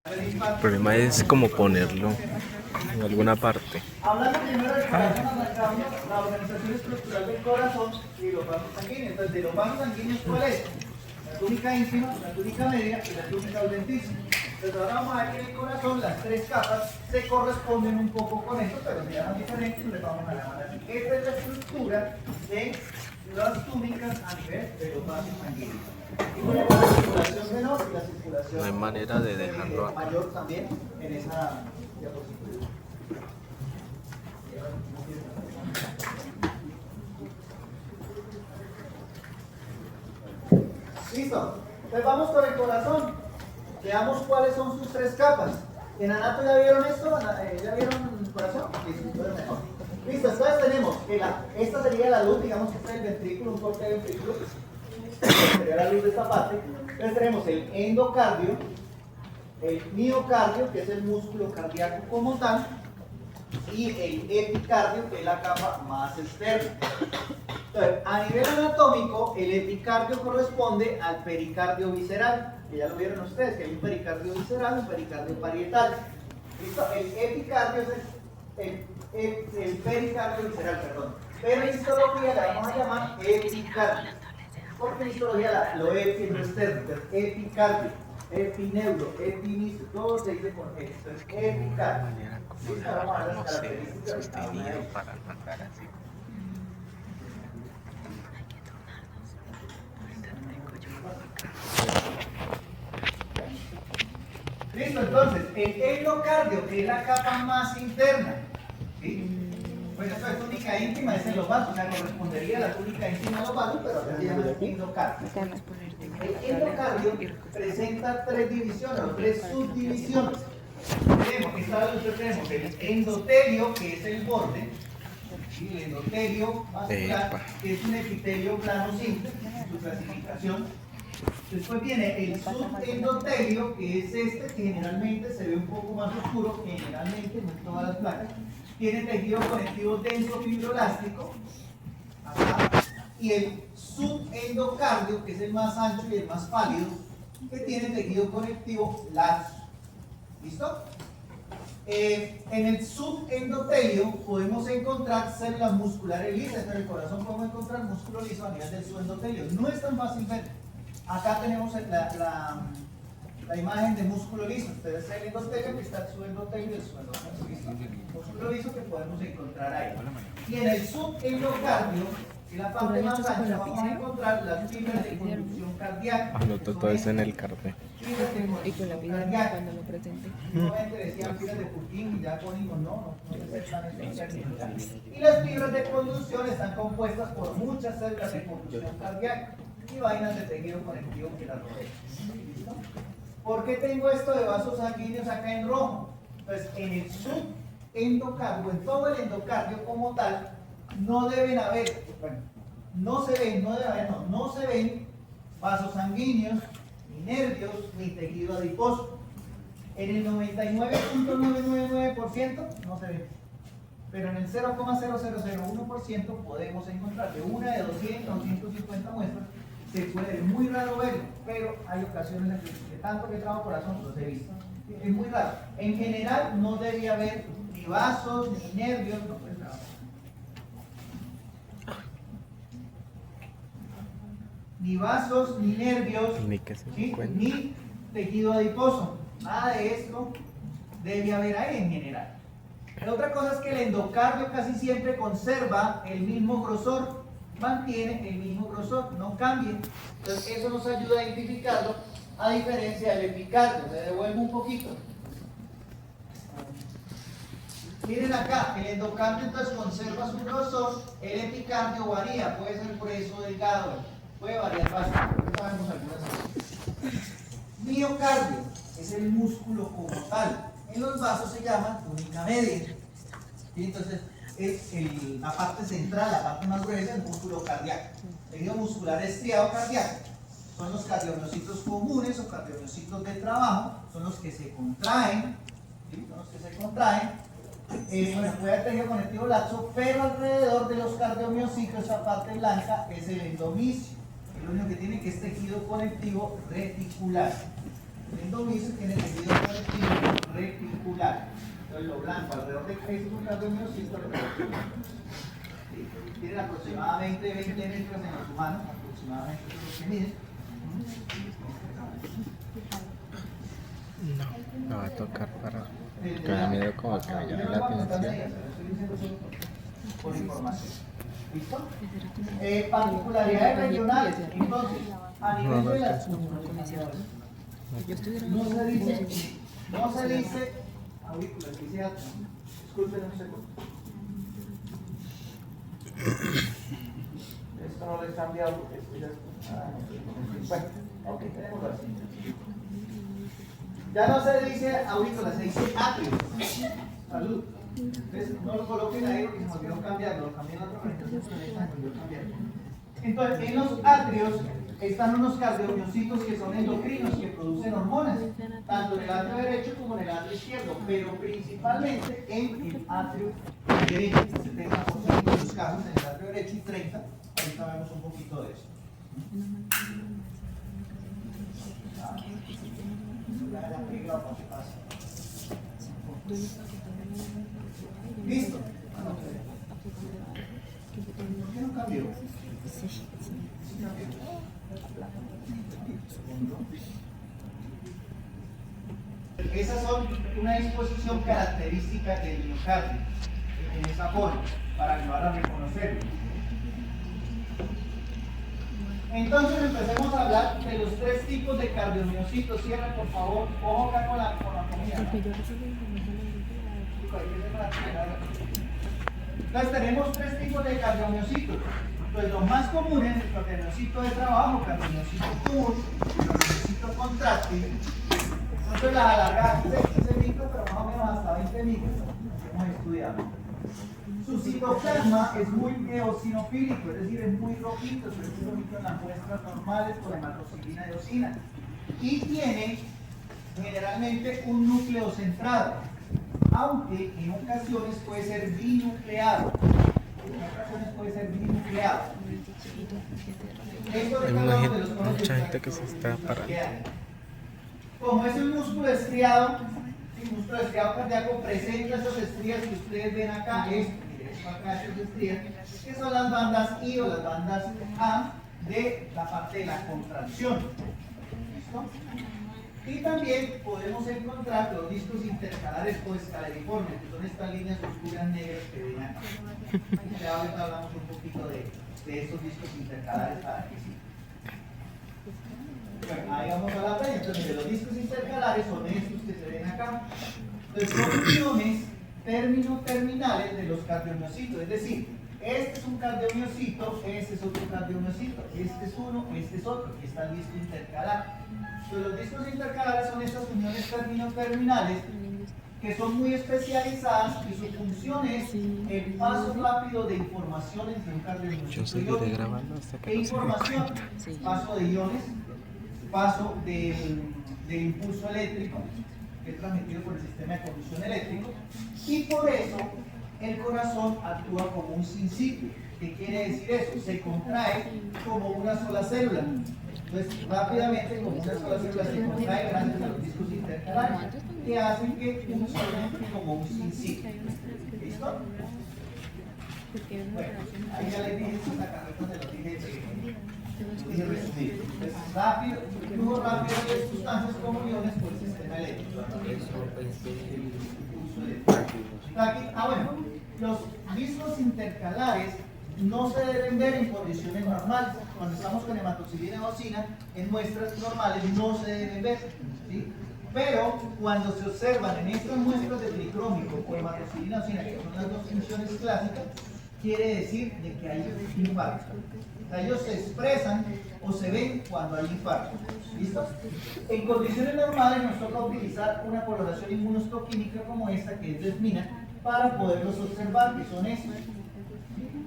El problema es como ponerlo en alguna parte. Hablando primero del corazón, arrancamos la organización estructural del corazón y los vasos sanguíneos. Entonces, de los vasos sanguíneos, ¿cuál es? La túnica íntima, la túnica media y la túnica audentísima. Entonces, ahora vamos a ver que en el corazón las tres capas se corresponden un poco con esto, pero se llaman diferentes y les vamos a llamar así. Esta es la estructura de las túnicas a nivel de los vasos sanguíneos. Y luego la circulación menor y la circulación No hay manera de dejarlo acá. mayor también en esa diapositiva. Listo. Entonces vamos con el corazón. Veamos cuáles son sus tres capas. En anato ya vieron esto, ya vieron el corazón. Listo, entonces tenemos que esta sería la luz, digamos que este es el ventrículo, un corte de ventrículo. Sería la luz de esta parte. Entonces tenemos el endocardio, el miocardio, que es el músculo cardíaco como tal, y el epicardio, que es la capa más externa. Entonces, a nivel anatómico, el epicardio corresponde al pericardio visceral, que ya lo vieron ustedes, que hay un pericardio visceral y un pericardio parietal. ¿Listo? El epicardio es el pericardio visceral, perdón. Pero en histología la vamos a llamar epicardio. Porque en histología lo epi es lo externo, entonces epicardio, epineuro, epinicio, todo se dice con esto, es epicardio. ¿Listo? Vamos a ver las características de cada una de ellas. Para mandar así. Listo, entonces, el endocardio, que es la capa más interna, ¿sí? Pues esto es túnica íntima, es en los vasos, o sea, correspondería a la túnica íntima de los vasos, pero acá se llama endocardio. El endocardio presenta tres divisiones, o tres subdivisiones. Tenemos el endotelio, que es el borde, ¿sí? El endotelio vascular, que es un epitelio plano simple, su clasificación. Después viene el subendotelio, que es este, que generalmente se ve un poco más oscuro, generalmente, no en todas las placas. Tiene tejido conectivo denso fibroelástico, acá, y el subendocardio, que es el más ancho y el más pálido, que tiene tejido conectivo laxo. ¿Listo? En el subendotelio podemos encontrar células musculares lisas, en el corazón podemos encontrar músculo liso a nivel del subendotelio. No es tan fácil ver. Acá tenemos la imagen de músculo liso. Ustedes ven el endotelio, que está el subendotelio y el subendotelio liso. Músculo liso que podemos encontrar ahí. Y en el subendocardio, en la parte más ancha, vamos a encontrar las fibras de conducción cardíaca. Anotó todo eso en el carnet. Y con la vida cuando lo presenté. Nuevamente decían fibras de Purkinje y ya ponimos no se están y las fibras de conducción están compuestas por muchas células de conducción cardíaca y vainas de tejido conectivo que las rodean. ¿Listo? ¿Por qué tengo esto de vasos sanguíneos acá en rojo? Pues en el subendocardio, en todo el endocardio como tal, no deben haber, bueno, no se ven vasos sanguíneos, ni nervios, ni tejido adiposo. En el 99.999% no se ve. Pero en el 0,0001% podemos encontrar de una de 200 o 150 muestras. Se puede ver muy raro verlo, pero hay ocasiones en que tanto que trabajo corazón los he visto. Es muy raro. En general no debe haber ni vasos, ni nervios, no puede trabajar. Ni vasos, ni nervios, Ni que se ¿sí? encuentre. Ni tejido adiposo. Nada de esto debe haber ahí en general. La otra cosa es que el endocardio casi siempre conserva el mismo grosor, mantiene el mismo grosor, no cambia. Entonces eso nos ayuda a identificarlo, a diferencia del epicardio. Me devuelvo un poquito. Miren acá, el endocardio entonces conserva su grosor, el epicardio varía, puede ser grueso, delgado, puede variar bastante. Sabemos algunas cosas. Miocardio es el músculo como tal. En los vasos se llama túnica media. ¿Sí? Entonces es la parte central, la parte más gruesa del músculo cardíaco. Tejido muscular estriado cardíaco. Son los cardiomiocitos comunes o cardiomiocitos de trabajo, son los que se contraen. ¿Sí? Son los que se contraen. Bueno, puede haber tejido conectivo laxo, pero alrededor de los cardiomiocitos, esa parte blanca es el endomicio. Lo único que tiene que es tejido conectivo reticular. El endomicio tiene tejido conectivo blanco alrededor de eso es un cardiomiocito. Sí, tienen aproximadamente 20 metros en los humanos, aproximadamente eso es lo que miden. No, me va a tocar para que me da miedo como que me llame la atención. Por información. ¿Listo? Particularidades regionales. Entonces, a nivel de las Yo estoy grabando. no se dice, auriculares, dice alto. Disculpen un segundo. Esto no les cambia, esto ya bueno, ok, tenemos así. Ya no se dice aurículas, se dice atrio. Salud. Entonces, no lo coloquen ahí porque se me olvidó cambiarlo, lo cambié en otro momento, entonces se me olvidó cambiarlo. Entonces, en los atrios están unos cardiomiocitos que son endocrinos, que producen hormonas, tanto en el atrio derecho como en el atrio izquierdo, pero principalmente en el atrio derecho, 70% de los casos en el atrio derecho y 30%, ahorita vemos un poquito de eso. ¿Listo? ¿Por qué no cambió? Esas son una disposición característica del miocardio, en esa forma, para ayudar a reconocerlo. Entonces empecemos a hablar de los tres tipos de cardiomiocitos. Cierra, por favor, ojo acá con la comida, ¿no? Entonces tenemos tres tipos de cardiomiocitos. Pues los más comunes, el cardiomiocito de trabajo, cardiomiocito común, cardiomiocito contráctil. Entonces las alargadas 15 micros, pero más o menos hasta 20 micros, hemos estudiado. Su citoplasma es muy eosinofílico, es decir, es muy rojito, sobre todo en las muestras normales por hematocilina y eosina. Y tiene generalmente un núcleo centrado, aunque en ocasiones puede ser binucleado. Hay mucha gente que se está parando. Como es un músculo estriado, el músculo estriado cardíaco presenta esas estrías que ustedes ven acá, acá esas estrías, que son las bandas I o las bandas A de la parte de la contracción. ¿Listo? Y también podemos encontrar los discos intercalares o escaleriformes, que son estas líneas oscuras negras que ven acá. Ya ahorita hablamos un poquito de estos discos intercalares para que sí. Bueno, ahí vamos a la playa. Entonces, los discos intercalares son estos que se ven acá. Entonces, son uniones terminales de los cardiomiocitos. Es decir, este es un cardiomiocito, este es otro cardiomiocito, este es uno, este es otro. Aquí está el disco intercalar. Entonces, los discos intercalares son estas uniones terminales que son muy especializadas y su función es el paso rápido de información entre un cardiomiocito Yo y seguiré otro. grabando hasta que ¿Qué no se dé información? cuenta. Paso de iones, paso del impulso eléctrico que es transmitido por el sistema de conducción eléctrico, y por eso el corazón actúa como un sinciclo. ¿Qué quiere decir eso? Se contrae como una sola célula. Entonces, rápidamente, como una sola célula se contrae gracias a los discos intercalares, que hacen que funcione como un sinciclo. ¿Listo? Bueno, ahí ya les dije esta carreta, se lo dije resumido. Entonces, rápido, flujo rápido de sustancias como iones por el sistema eléctrico. Bueno, los discos intercalares no se deben ver en condiciones normales. Cuando estamos con hematoxilina y eosina, en muestras normales no se deben ver, ¿sí? Pero cuando se observan en estas muestras de tricrómico o hematoxilina y eosina, que son las dos funciones clásicas, quiere decir de que hay infarto. O sea, ellos se expresan o se ven cuando hay infarto. ¿Listo? En condiciones normales nos toca utilizar una coloración inmunohistoquímica como esta, que es desmina, para poderlos observar, que son estos.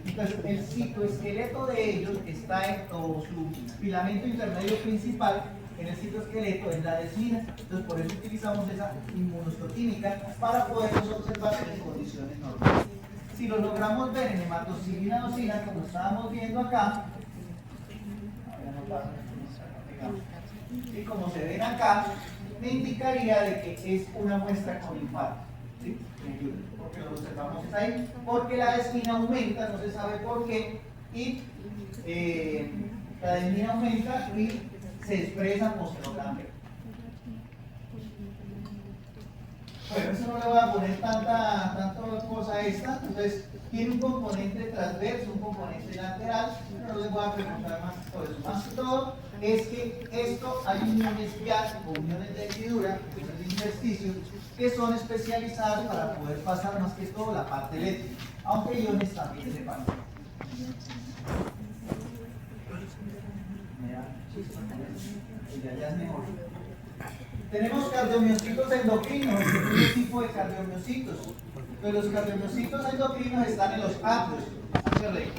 Entonces, el citoesqueleto de ellos está o su filamento intermedio principal en el citoesqueleto es la desmina. Entonces, por eso utilizamos esa inmunohistoquímica para poderlos observar en condiciones normales. Si lo logramos ver en hematoxilina eosina, como estábamos viendo acá, y como se ven acá, me indicaría de que es una muestra con infarto. ¿sí? Porque lo observamos es ahí, porque la desmina aumenta, no se sabe por qué, y la desmina aumenta y se expresa posterograma. Bueno, eso no le voy a poner tanta cosa esta, entonces tiene un componente transverso, un componente lateral, pero no les voy a preguntar más por eso. Más que todo es que esto hay uniones vial o uniones de hendidura, uniones de intersticio, que son especializadas para poder pasar más que todo la parte eléctrica, aunque iones también se pasan. Ya es mejor. Tenemos cardiomiocitos endocrinos, un tipo de cardiomiocitos. Pues los cardiomiocitos endocrinos están en los atrios.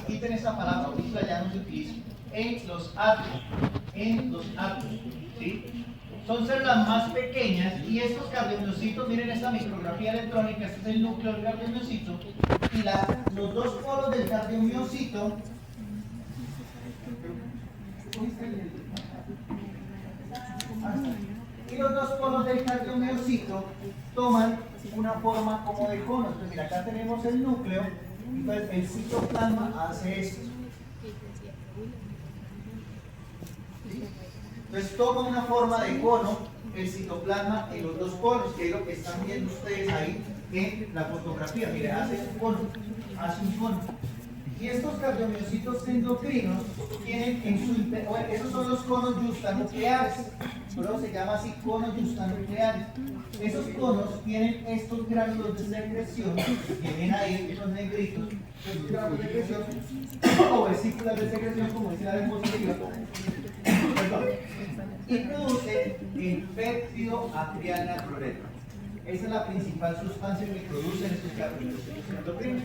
Quiten esa palabra, ahorita ya no se utiliza. En los atrios. En los atrios. ¿Sí? Son células más pequeñas y estos cardiomiocitos, miren esta micrografía electrónica, este es el núcleo del cardiomiocito. Y los dos polos del cardiomiocito. Y los dos polos del cardiomiocito toman una forma como de cono. Entonces, mira, acá tenemos el núcleo, entonces el citoplasma hace esto. ¿Sí? Entonces toma una forma de cono el citoplasma en los dos polos, que es lo que están viendo ustedes ahí en la fotografía. Mire, hace un cono, hace un cono. Y estos cardiomiocitos endocrinos tienen en su interior, esos son los conos justanucleares, pero se llama así conos justanucleares. Esos conos tienen estos gránulos de secreción, que ven ahí, esos negritos, estos gránulos de secreción, o vesículas de secreción, como dice la diapositiva, y produce el péptido atrial natriurético. Esa es la principal sustancia que producen estos cardiomiocitos endocrinos.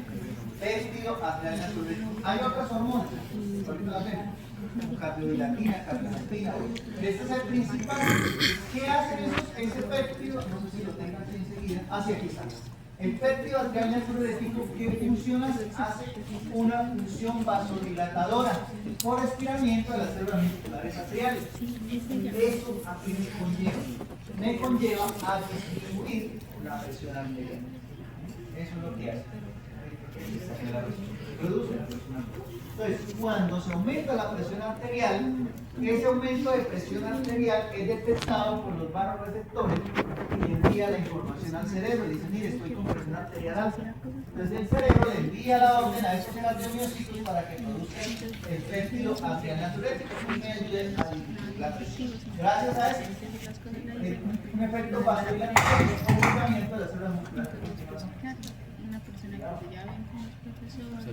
Péptido atrial natriurético. Hay otras hormonas, ahorita las vemos, como cardiodilatina, cardiospina. Este es el principal. ¿Qué hacen ese péptido? No sé si lo tengan enseguida. Hacia aquí está. El péptido atrial natriurético, ¿qué funciona? Hace una función vasodilatadora por estiramiento de las células musculares atriales. Eso aquí me conlleva a disminuir la presión arterial. Eso es lo que hace. Produce la presión arterial. Entonces, cuando se aumenta la presión arterial, ese aumento de presión arterial es detectado por los vasoreceptores y envía la información al cerebro. Dice, mire, estoy con presión arterial alta. Entonces el cerebro le envía la orden a esos cardiomiocitos para que produzcan el péptido atrial natriurético y me ayuden a disminuir la presión. Gracias a eso, un efecto vasodilatador y comunicamiento de las células musculares.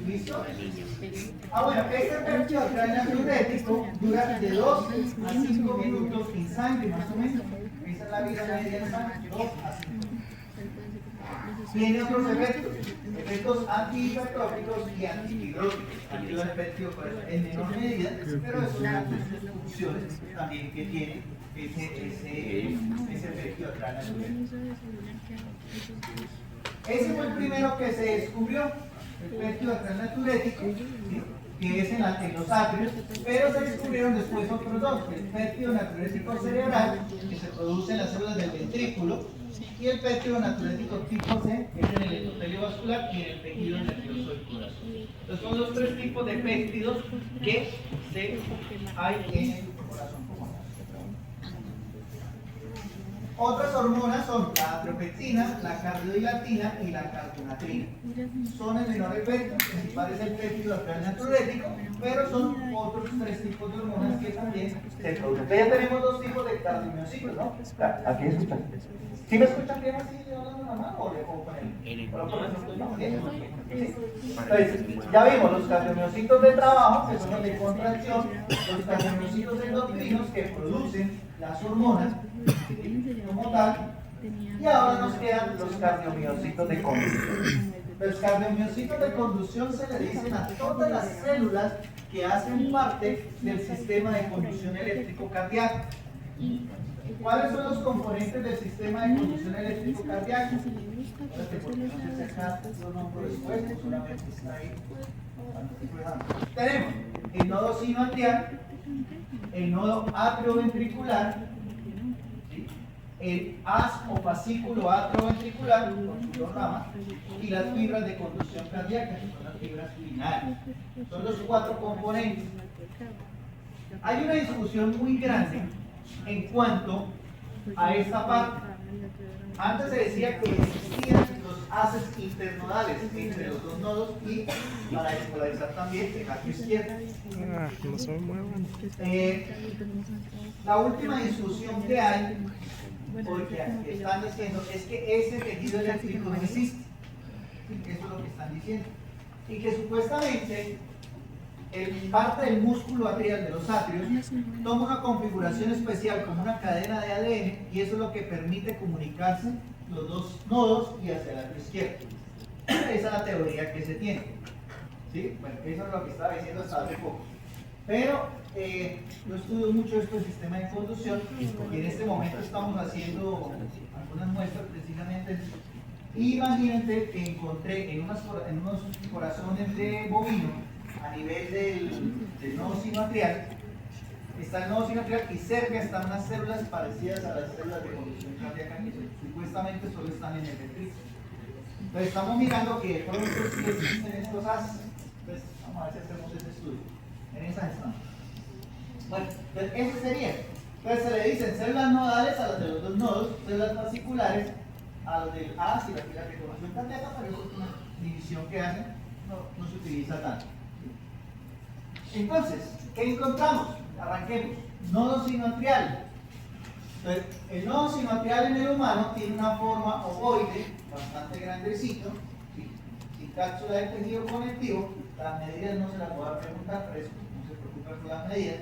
¿Listo? Bueno, este péptido atrial natriurético dura de 2 a 5 minutos en sangre, más o menos. Esa es la vida media en sangre, 2 a 5 minutos. Tiene otros efectos antihipertróficos y antihidróficos. Activa el péptido en menor medida, pero eso es una de sus funciones también que tiene ese péptido atrial natriurético. Ese fue el primero que se descubrió, el péptido atrial natriurético, ¿sí? Que es en los atrios, pero se descubrieron después otros dos, el péptido natriurético cerebral, que se produce en las células del ventrículo, y el péptido natriurético tipo C, que es en el endotelio vascular y en el tejido nervioso del corazón. Entonces son los tres tipos de péptidos que hay en el corazón. Otras hormonas son la atriopectina, la cardiodilatina y la cardionatrina. Son el menor efecto, el principal es el péptido atrial natriurético, pero son otros tres tipos de hormonas que también se producen. Ya tenemos dos tipos de cardiomiocitos, ¿no? Aquí escuchan. ¿Sí me escuchan bien así hablando normal o le pongo con él? Entonces, ya vimos los cardiomiocitos de trabajo, que son los de contracción, los cardiomiocitos endocrinos que producen las hormonas como tal, y ahora nos quedan los cardiomiocitos de conducción. Los cardiomiocitos de conducción se le dicen a todas las células que hacen parte del sistema de conducción eléctrico cardíaco. ¿Cuáles son los componentes del sistema de conducción eléctrico cardíaco? Tenemos el nodo sinoatrial, el nodo atrioventricular, ¿sí? el haz o fascículo atrioventricular, con su rama, y las fibras de conducción cardíaca, que son las fibras urinarias. Son los 4 componentes. Hay una discusión muy grande en cuanto a esta parte. Antes se decía que existían los haces internodales entre los dos nodos y para despolarizar también el atrio izquierdo. No se muevan. La última discusión que hay, porque están diciendo, es que ese tejido eléctrico no existe. Eso es lo que están diciendo. Y que supuestamente parte del músculo atrial de los atrios toma una configuración especial como una cadena de ADN y eso es lo que permite comunicarse los dos nodos y hacia el atrio izquierdo. Esa es la teoría que se tiene. ¿Sí? Bueno, eso es lo que estaba diciendo hasta hace poco. Pero yo estudio mucho esto del sistema de conducción y en este momento estamos haciendo algunas muestras precisamente. Imagínate que encontré en unos corazones de bovino a nivel del nodo sinoatrial, está el nodo sinoatrial y cerca están unas células parecidas a las células de conducción cardíaca que supuestamente solo están en el ventriculo. Entonces estamos mirando que de pronto sí existen estos haces. Entonces vamos a ver si hacemos ese estudio. En esas están. Bueno, entonces eso sería. Entonces se le dicen células nodales a las de los dos nodos, células fasciculares a los del haz y las fibras de conducción cardíaca, pero eso es una división que hacen, no se utiliza tanto. Entonces, ¿qué encontramos? Arranquemos. Nodo sinoatrial. Entonces, el nodo sinoatrial en el humano tiene una forma ovoide, bastante grandecito, ¿sí? Sin cápsula de tejido conectivo. Las medidas no se las voy a preguntar, pero eso no se preocupen por las medidas.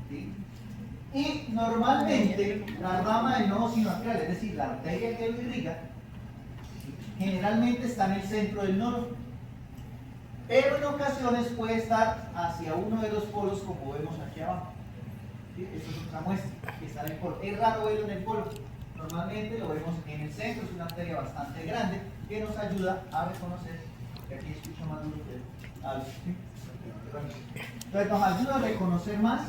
¿Sí? Y normalmente la rama del nodo sinoatrial, es decir, la arteria que lo irriga, generalmente está en el centro del nodo. Pero en ocasiones puede estar hacia uno de los polos, como vemos aquí abajo. ¿Sí? Esto es otra muestra, que está en el polo. Es raro verlo en el polo. Normalmente lo vemos en el centro, es una arteria bastante grande que nos ayuda a reconocer, que aquí escucho más duro que algo. ¿Sí? Entonces nos ayuda a reconocer más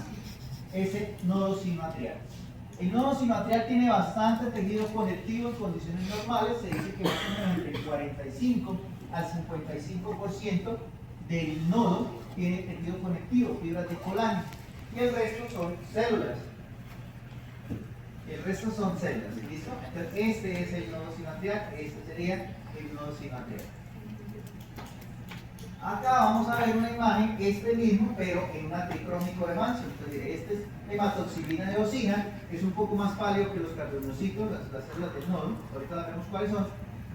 ese nodo sinoatrial. El nodo sinoatrial tiene bastante tejido conectivo en condiciones normales, se dice que más o menos entre el 45 al 55% del nodo tiene tejido conectivo, fibras de colágeno, y el resto son células. ¿Listo? Entonces, este es el nodo sinoatrial, este sería el nodo sinoatrial. Acá vamos a ver una imagen, este mismo, pero en una tricrómico de Manson. Entonces, este es hematoxilina de eosina, es un poco más pálido que los cardiomiocitos, las células del nodo, ahorita vemos cuáles son.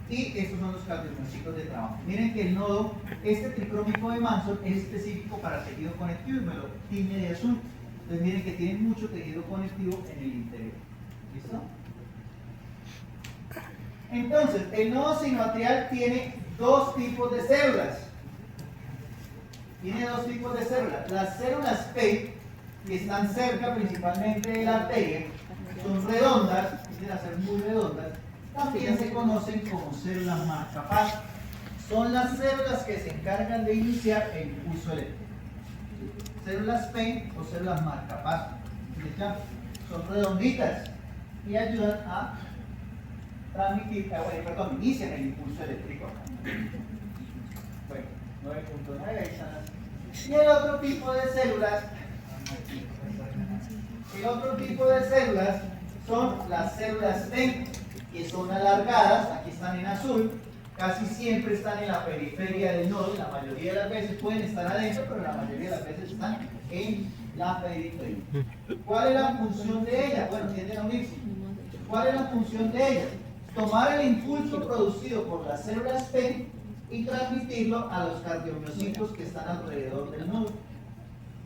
Y estos son los cardiomiocitos de trabajo. Miren que el nodo, este tricrómico de Manson, es específico para tejido conectivo y me lo tiñe de azul. Entonces miren que tiene mucho tejido conectivo en el interior. ¿Listo? Entonces, el nodo sinoatrial tiene dos tipos de células. Las células P, que están cerca principalmente de la arteria, son redondas, tienden a ser muy redondas. También se conocen como células marcapasos. Son las células que se encargan de iniciar el impulso eléctrico. Células P o células marcapasos. Son redonditas y ayudan a transmitir, inician el impulso eléctrico. Bueno, 9.9, ahí están las. Y el otro tipo de células, son las células T, que son alargadas, aquí están en azul, casi siempre están en la periferia del nodo, la mayoría de las veces pueden estar adentro, pero la mayoría de las veces están en la periferia. ¿Cuál es la función de ella? Bueno, tienden a unirse. ¿Cuál es la función de ella? Tomar el impulso producido por las células P y transmitirlo a los cardiomiocitos que están alrededor del nodo.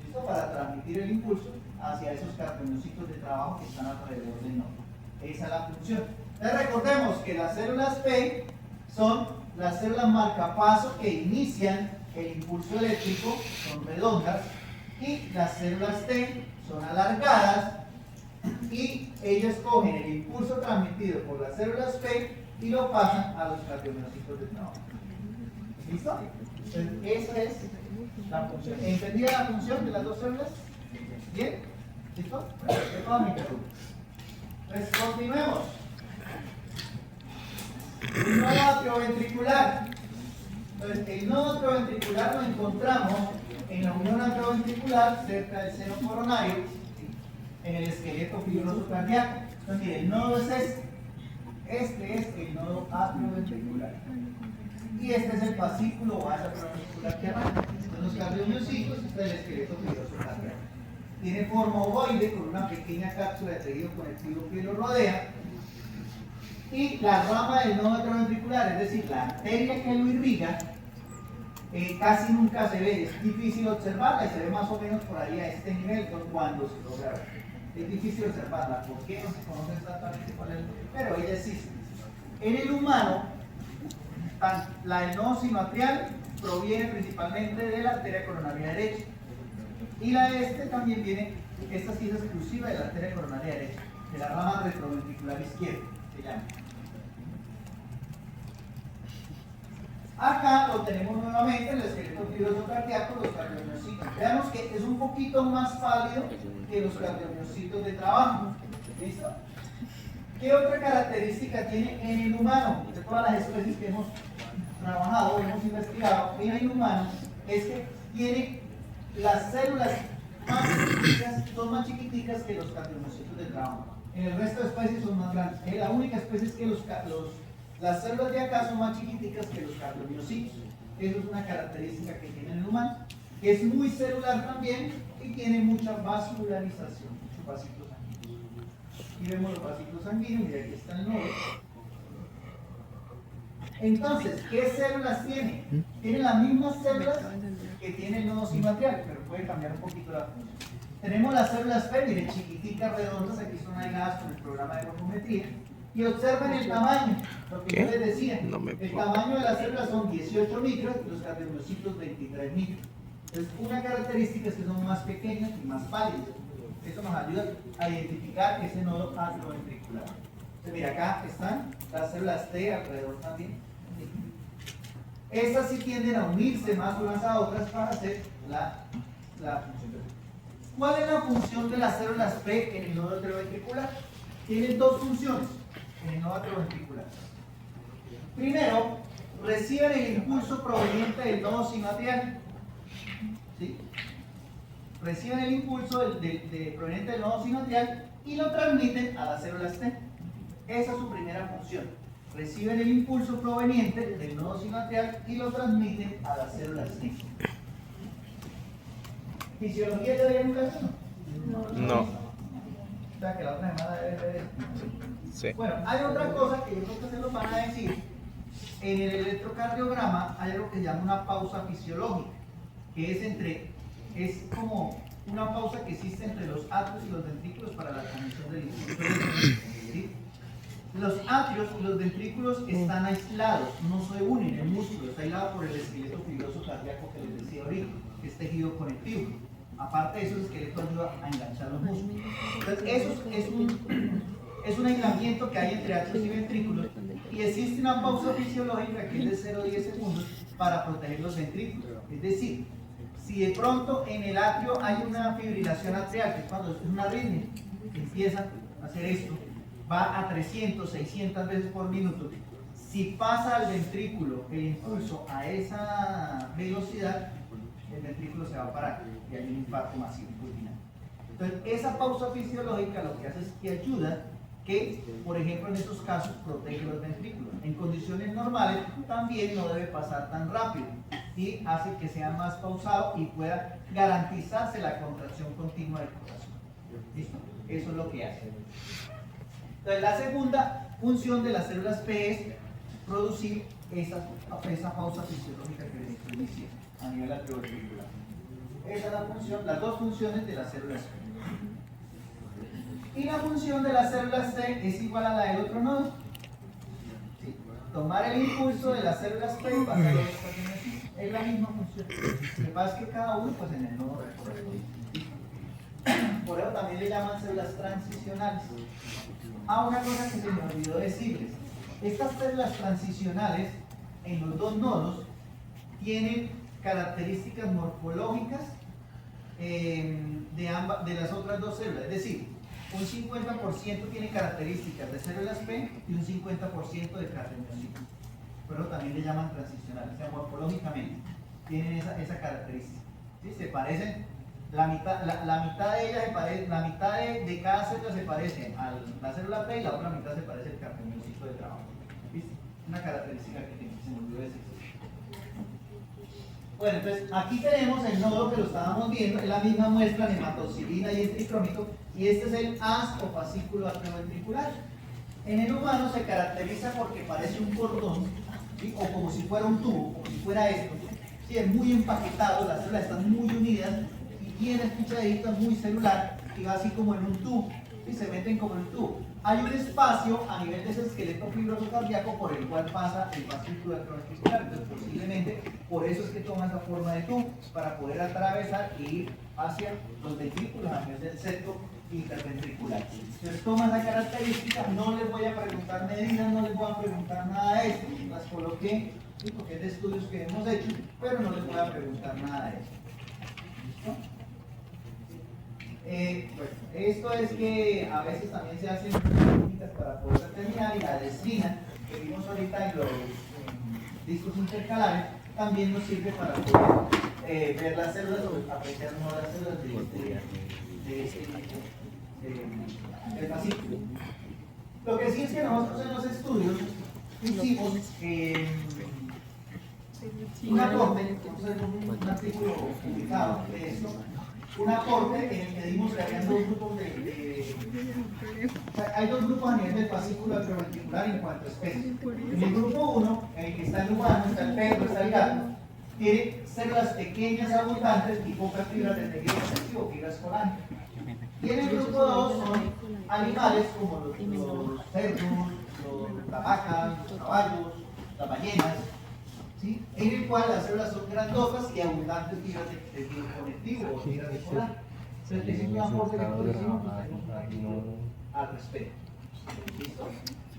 ¿Listo? Para transmitir el impulso hacia esos cardiomiocitos de trabajo que están alrededor del nodo. Esa es la función. Entonces recordemos que las células P son las células marcapaso que inician el impulso eléctrico, son redondas, y las células T son alargadas y ellas cogen el impulso transmitido por las células P y lo pasan a los cardiomiocitos de trabajo. ¿Listo? Entonces, esa es la función. ¿Entendida la función de las dos células? ¿Bien? ¿Listo? Bueno, mi pregunta. Pues continuemos. El nodo atrioventricular. Entonces, el nodo atrioventricular lo encontramos en la unión atrioventricular cerca del seno coronario, ¿sí? En el esqueleto fibroso cardíaco. Entonces, mire, el nodo es este. Este es el nodo atrioventricular. Y este es el fascículo base atrioventricular que arranca. Entonces, los cardiomiocitos, este es el esqueleto fibroso cardíaco. Tiene forma ovoide con una pequeña cápsula de tejido conectivo que lo rodea. Y la rama del nodo atrioventricular, es decir, la arteria que lo irriga, casi nunca se ve, es difícil observarla y se ve más o menos por ahí a este nivel cuando se logra ver. Es difícil observarla, ¿por qué? No se conoce exactamente cuál es, pero ella existe. En el humano, la del nodo sinoatrial proviene principalmente de la arteria coronaria derecha. Y la de este también viene, esta sí es exclusiva de la arteria coronaria derecha, de la rama retroventricular izquierda, se llama. Acá lo tenemos nuevamente, el esqueleto fibroso cardíaco, los cardiomiocitos. Veamos que es un poquito más pálido que los cardiomiocitos de trabajo. ¿Listo? ¿Qué otra característica tiene en el humano? De todas las especies que hemos trabajado, hemos investigado, en el humano, es que tiene las células más chiquiticas, son más chiquiticas que los cardiomiocitos de trabajo. En el resto de especies son más grandes. Es la única especie que las células de acá son más chiquiticas que los cardiomiocitos. Eso es una característica que tiene el humano. Es muy celular también y tiene mucha vascularización, muchos vasículos sanguíneos. Aquí vemos los vasículos sanguíneos y aquí está el nodo. Entonces, ¿qué células tiene? Tiene las mismas células que tiene el nodo sinoatrial, pero puede cambiar un poquito la función. Tenemos las células P, miren, chiquiticas, redondas, aquí son aisladas con el programa de morfometría. Y observen el tamaño, lo que yo les decía. El tamaño de las células son 18 micros y los cardiomiocitos 23 micros. Entonces, una característica es que son más pequeños y más pálidos. Eso nos ayuda a identificar ese nodo atrioventricular. Entonces, mira, acá están las células T alrededor también. Estas sí tienden a unirse más unas a otras para hacer la función. ¿Cuál es la función de las células P en el nodo atrioventricular? Tienen dos funciones en el nodo atrioventricular. Primero, reciben el impulso proveniente del nodo sinoatrial. ¿Sí? Reciben el impulso proveniente del nodo sinoatrial y lo transmiten a las células T. Esa es su primera función. Reciben el impulso proveniente del nodo sinoatrial y lo transmiten a las células T. ¿Fisiología te doy educación? No. O sea, que la otra semana debe ver esto. Sí. Bueno, hay otra cosa que yo creo que se lo van a decir. En el electrocardiograma hay algo que se llama una pausa fisiológica, que es como una pausa que existe entre los atrios y los ventrículos para la transmisión del impulso eléctrico. ¿Sí? Los atrios y los ventrículos están aislados, no se unen, el músculo está aislado por el esqueleto fibroso cardíaco que les decía ahorita, que es tejido conectivo. Aparte de eso, el esqueleto ayuda a enganchar los músculos. Entonces, eso es un aislamiento que hay entre atrios y ventrículos y existe una pausa fisiológica que es de 0 a 10 segundos para proteger los ventrículos. Es decir, si de pronto en el atrio hay una fibrilación atrial, que es cuando es una arritmia, que empieza a hacer esto, va a 300, 600 veces por minuto. Si pasa al ventrículo el impulso a esa velocidad, el ventrículo se va a parar y hay un infarto masivo fulminante. Entonces, esa pausa fisiológica lo que hace es que ayuda que, por ejemplo, en esos casos protege los ventrículos. En condiciones normales también no debe pasar tan rápido y hace que sea más pausado y pueda garantizarse la contracción continua del corazón. ¿Listo? Eso es lo que hace. Entonces, la segunda función de las células P es producir esa pausa fisiológica que les estoy diciendo a nivel atrioventricular. Esa es la función, las dos funciones de las células P. Y la función de las células T es igual a la del otro nodo. ¿Sí? Tomar el impulso de las células P y pasarlo a los cardiomiocitos. Es la misma función. Lo que pasa es que cada uno pues en el nodo corresponde. Por eso también le llaman células transicionales. Una cosa que se me olvidó decirles. Estas células transicionales en los dos nodos tienen características morfológicas de las otras dos células. Es decir, un 50% tiene características de células P y un 50% de cardiomicitos. Pero también le llaman transicionales, o sea, morfológicamente tienen esa característica. ¿Sí? Se parecen, la mitad de ellas se parece, la mitad de cada célula se parece a la célula P y la otra mitad se parece al cardiomicito de trabajo. ¿Viste? Una característica que tiene, se me olvidó decir. Bueno, entonces aquí tenemos el nodo que lo estábamos viendo, es la misma muestra de hematocilina y el tricrómito, y este es el haz o fascículo atrioventricular. En el humano se caracteriza porque parece un cordón, ¿sí? O como si fuera un tubo, como si fuera esto. ¿Sí? Es muy empaquetado, las células están muy unidas y bien espichaditas, muy celular, y va así como en un tubo, ¿sí? Se meten como en un tubo. Hay un espacio a nivel de ese esqueleto fibroso cardíaco por el cual pasa el fascículo atrioventricular. Entonces, posiblemente por eso es que toma esa forma de tubo, para poder atravesar e ir hacia los ventrículos a nivel del septo interventricular. Entonces, toma esa característica. No les voy a preguntar medidas, no les voy a preguntar nada de esto. Las coloqué, ¿sí? Porque es de estudios que hemos hecho, pero no les voy a preguntar nada de esto. ¿Listo? Bueno, esto es que a veces también se hacen técnicas para poder determinar, y la adesina que vimos ahorita en los discos intercalares también nos sirve para poder ver las células o apreciar no las células del fascículo. Lo que sí es que nosotros en los estudios hicimos un aporte, vamos a hacer un artículo publicado de esto, un aporte en el que dimos que habían dos grupos hay dos grupos a nivel del fascículo atrioventricular en cuanto a especies. En el grupo 1, en el que está el humano, está el perro, está el gato, tiene células pequeñas, abundantes y pocas fibras de tejido conectivo, fibras coláneo. Y en el grupo 2 son animales como los cerdos, las vacas, los caballos, las ballenas, ¿sí? En el cual las células son grandotas y abundantes fibras de tejido conectivo o fibras de coláneo. Entonces, ese es un aporte que nosotros hicimos, al respecto. ¿Listo?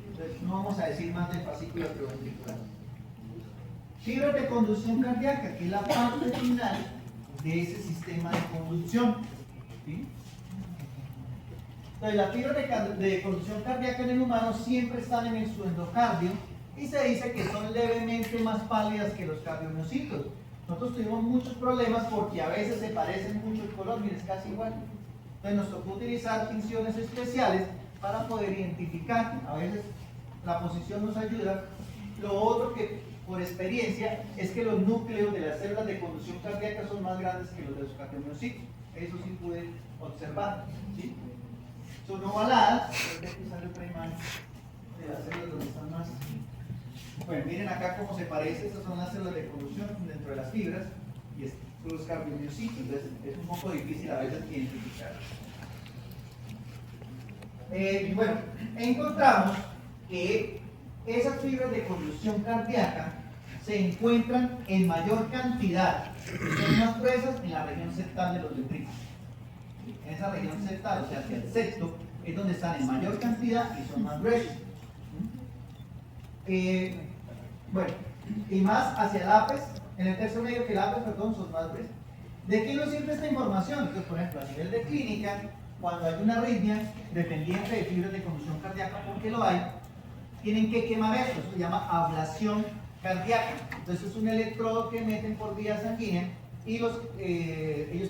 Entonces, no vamos a decir más del fascículo atrioventricular. Fibras de conducción cardíaca, que es la parte final de ese sistema de conducción. ¿Sí? Entonces, las fibras de conducción cardíaca en el humano siempre están en su endocardio y se dice que son levemente más pálidas que los cardiomiocitos. Nosotros tuvimos muchos problemas porque a veces se parecen mucho el color, miren, es casi igual. Entonces nos tocó utilizar tinciones especiales para poder identificar. A veces la posición nos ayuda. Lo otro que por experiencia es que los núcleos de las células de conducción cardíaca son más grandes que los de los cardiomiocitos. Eso sí pude observar, ¿sí? Son ovaladas, aquí sale otra imagen de las células donde están más. Bueno, miren acá cómo se parece. Estas son las células de conducción dentro de las fibras y estos son los cardiomiocitos. Entonces es un poco difícil a veces identificar. Bueno, encontramos que esas fibras de conducción cardíaca se encuentran en mayor cantidad, son más gruesas en la región septal de los ventrículos. En esa región septal, o sea, hacia el septo, es donde están en mayor cantidad y son más gruesos. Bueno, y más hacia el ápice, en el tercio medio que el ápice, perdón, son más gruesos. ¿De qué nos sirve esta información? Entonces, por ejemplo, a nivel de clínica, cuando hay una arritmia dependiente de fibras de conducción cardíaca, porque lo hay, tienen que quemar esto, se llama ablación cardíaca. Entonces es un electrodo que meten por vía sanguínea y ellos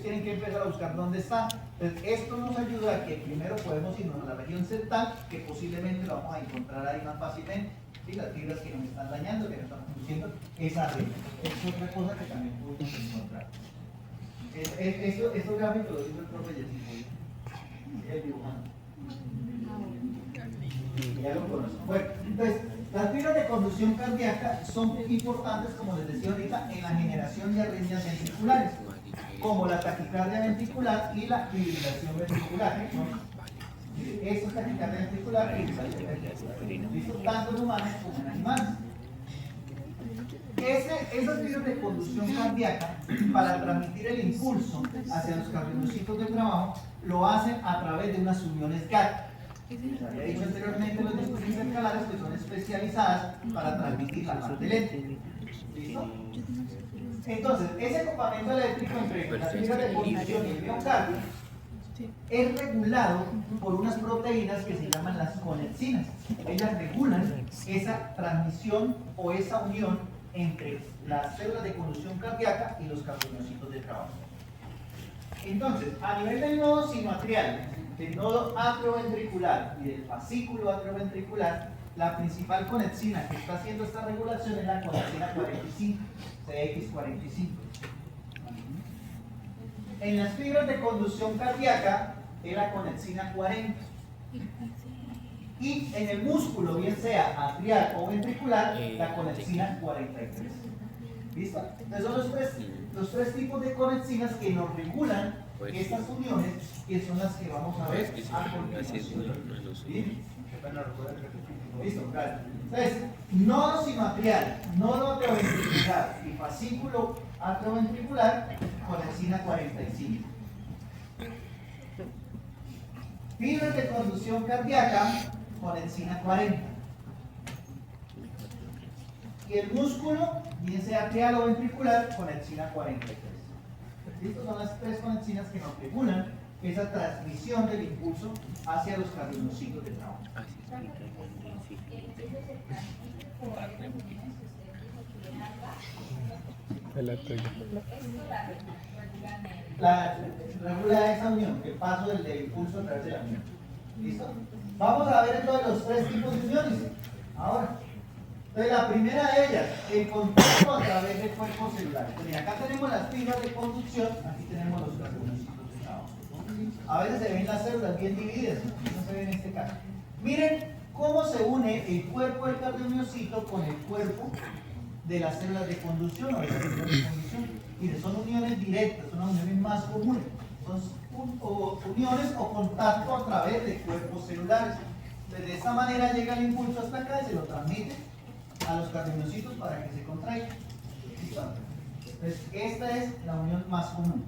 tienen que empezar a buscar dónde está. Entonces esto nos ayuda a que primero podemos irnos a la región septal, que posiblemente lo vamos a encontrar ahí más fácilmente, ¿sí? Las fibras que nos están dañando, que nos están produciendo esa arritmia. Es otra cosa que también podemos encontrar. Estos gráficos los hizo el profe Yesito, el dibujante. Ya lo conocen. Bueno, entonces, las fibras de conducción cardíaca son importantes, como les decía ahorita, en la generación de arritmias ventriculares, como la taquicardia ventricular y la fibrilación ventricular. Esta es taquicardia ventricular y fibrilación ventricular. Listo, tanto en humanos como en animales. Esas fibras de conducción cardíaca, para transmitir el impulso hacia los cardiomiocitos de trabajo, lo hacen a través de unas uniones GATT. Les había dicho anteriormente los discos intercalares que son especializadas para transmitir la parte lenta. ¿Listo? Entonces, ese acoplamiento eléctrico entre la fibra de conducción y el miocardio es regulado por unas proteínas que se llaman las conexinas. Ellas regulan esa transmisión o esa unión entre las células de conducción cardíaca y los cardiomiocitos de trabajo. Entonces, a nivel del nodo sinoatrial, del nodo atrioventricular y del fascículo atrioventricular, la principal conexina que está haciendo esta regulación es la conexina 45, CX45. En las fibras de conducción cardíaca es la conexina 40. Y en el músculo, bien sea atrial o ventricular, la conexina 43. ¿Listo? Entonces son los tres tipos de conexinas que nos regulan estas uniones, que son las que vamos a ver a continuación. ¿Sí? Listo, claro. Entonces, nodo sinoatrial, nodo atrioventricular y fascículo atrioventricular, conexina 45. Fibras de conducción cardíaca, conexina 40. Y el músculo, bien sea atrial o ventricular, conexina 43. Estas son las tres conexinas que nos regulan esa transmisión del impulso hacia los cardiomiocitos de trabajo. Regula esa unión, el paso del impulso a través de la unión. ¿Listo? Vamos a ver entonces los tres tipos de uniones. Ahora, entonces la primera de ellas, el contacto a través del cuerpo celular. Entonces, acá tenemos las fibras de conducción, aquí tenemos los cardiomiocitos de trabajo. A veces se ven las células bien divididas, no se ve en este caso. Miren cómo se une el cuerpo del cardiomiocito con el cuerpo de las células de conducción o de las células de conducción. Y son uniones directas, son las uniones más comunes. Son uniones o contacto a través de cuerpos celulares. Entonces, de esta manera llega el impulso hasta acá y se lo transmite a los cardiomiocitos para que se contraigan. ¿Listo? Entonces, esta es la unión más común.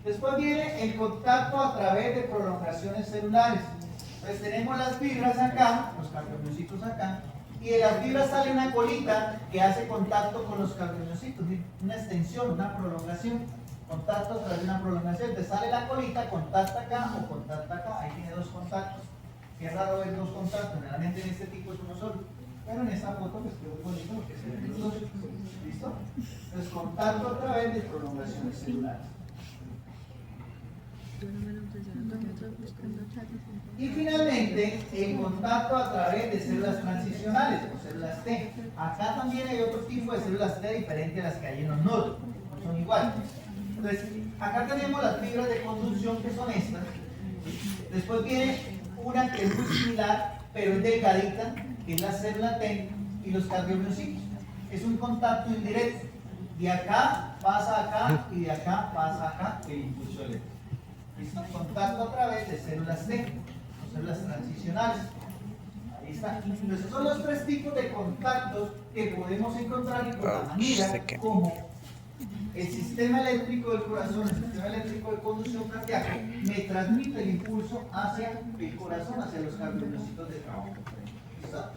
Después viene el contacto a través de prolongaciones celulares. Entonces tenemos las fibras acá, los cardiomiocitos acá, y de las fibras sale una colita que hace contacto con los cardiomiocitos, una extensión, una prolongación, contacto a través de una prolongación. Te sale la colita, contacta acá o contacta acá, ahí tiene dos contactos. Qué raro ver dos contactos, generalmente en este tipo es uno solo, pero en esta foto pues quedó bonito porque se ven los dos. ¿Listo? Entonces contacto a través de prolongaciones celulares. Y finalmente, el contacto a través de células transicionales o células T. Acá también hay otro tipo de células T diferente a las que hay en los nodos, no son iguales. Entonces, acá tenemos las fibras de conducción que son estas. Después viene una que es muy similar, pero es delgadita, que es la célula T y los cardiomiocitos. Es un contacto indirecto. De acá pasa acá y de acá pasa acá el impulso eléctrico. Es un contacto a través de células T, o células transicionales. Ahí está. Entonces son los tres tipos de contactos que podemos encontrar y por la manera como el sistema eléctrico del corazón, el sistema eléctrico de conducción cardíaca, me transmite el impulso hacia el corazón, hacia los cardiomiocitos de trabajo. ¿Listo?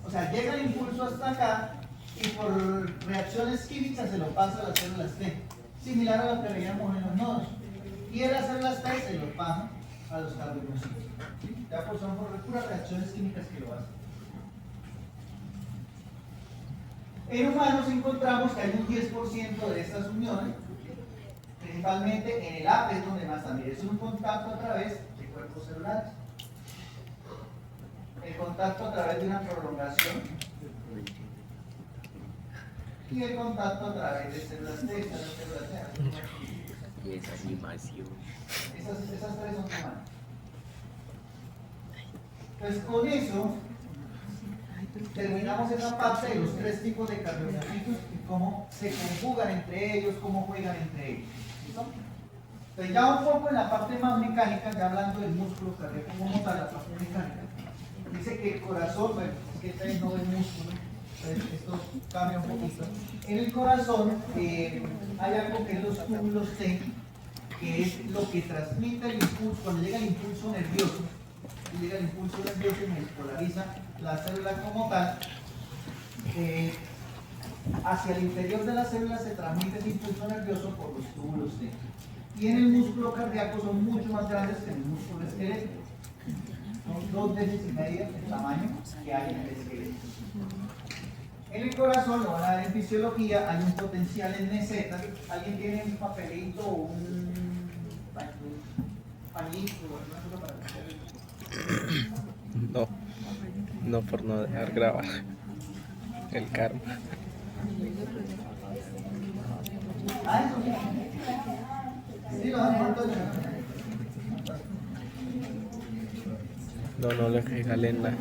O sea, llega el impulso hasta acá y por reacciones químicas se lo pasa a las células T, similar a lo que veíamos en los nodos. Y en las células T se lo pasa a los cardiomiocitos. ¿Sí? Ya pues son por puras reacciones químicas que lo hacen. En humanos encontramos que hay un 10% de estas uniones, principalmente en el APE, es donde más también es un contacto a través de cuerpos celulares. El contacto a través de una prolongación y el contacto a través de células T, células T. Y esa animación. Esas tres son humanas. Pues con eso terminamos esa parte de los tres tipos de cardiomiocitos y cómo se conjugan entre ellos, cómo juegan entre ellos. ¿Listo? Entonces ya un poco en la parte más mecánica, ya hablando del músculo cardíaco, vamos a la parte mecánica. Dice que el corazón, bueno, es que este no es músculo, entonces esto cambia un poquito. En el corazón hay algo que es los túbulos T, que es lo que transmite el impulso, cuando llega el impulso nervioso, y me despolariza la célula como tal, hacia el interior de la célula se transmite ese impulso nervioso por los túbulos T. Y en el músculo cardíaco son mucho más grandes que en el músculo esquelético. Son 2 veces y media el tamaño que hay en el esqueleto. En el corazón, lo van a ver en fisiología, hay un potencial en meseta. ¿Alguien tiene un papelito o un pañito o alguna cosa para hacer? No, no por no dejar grabar el karma. Ah, eso sí. Sí, lo dan por todo. No le regalen nada.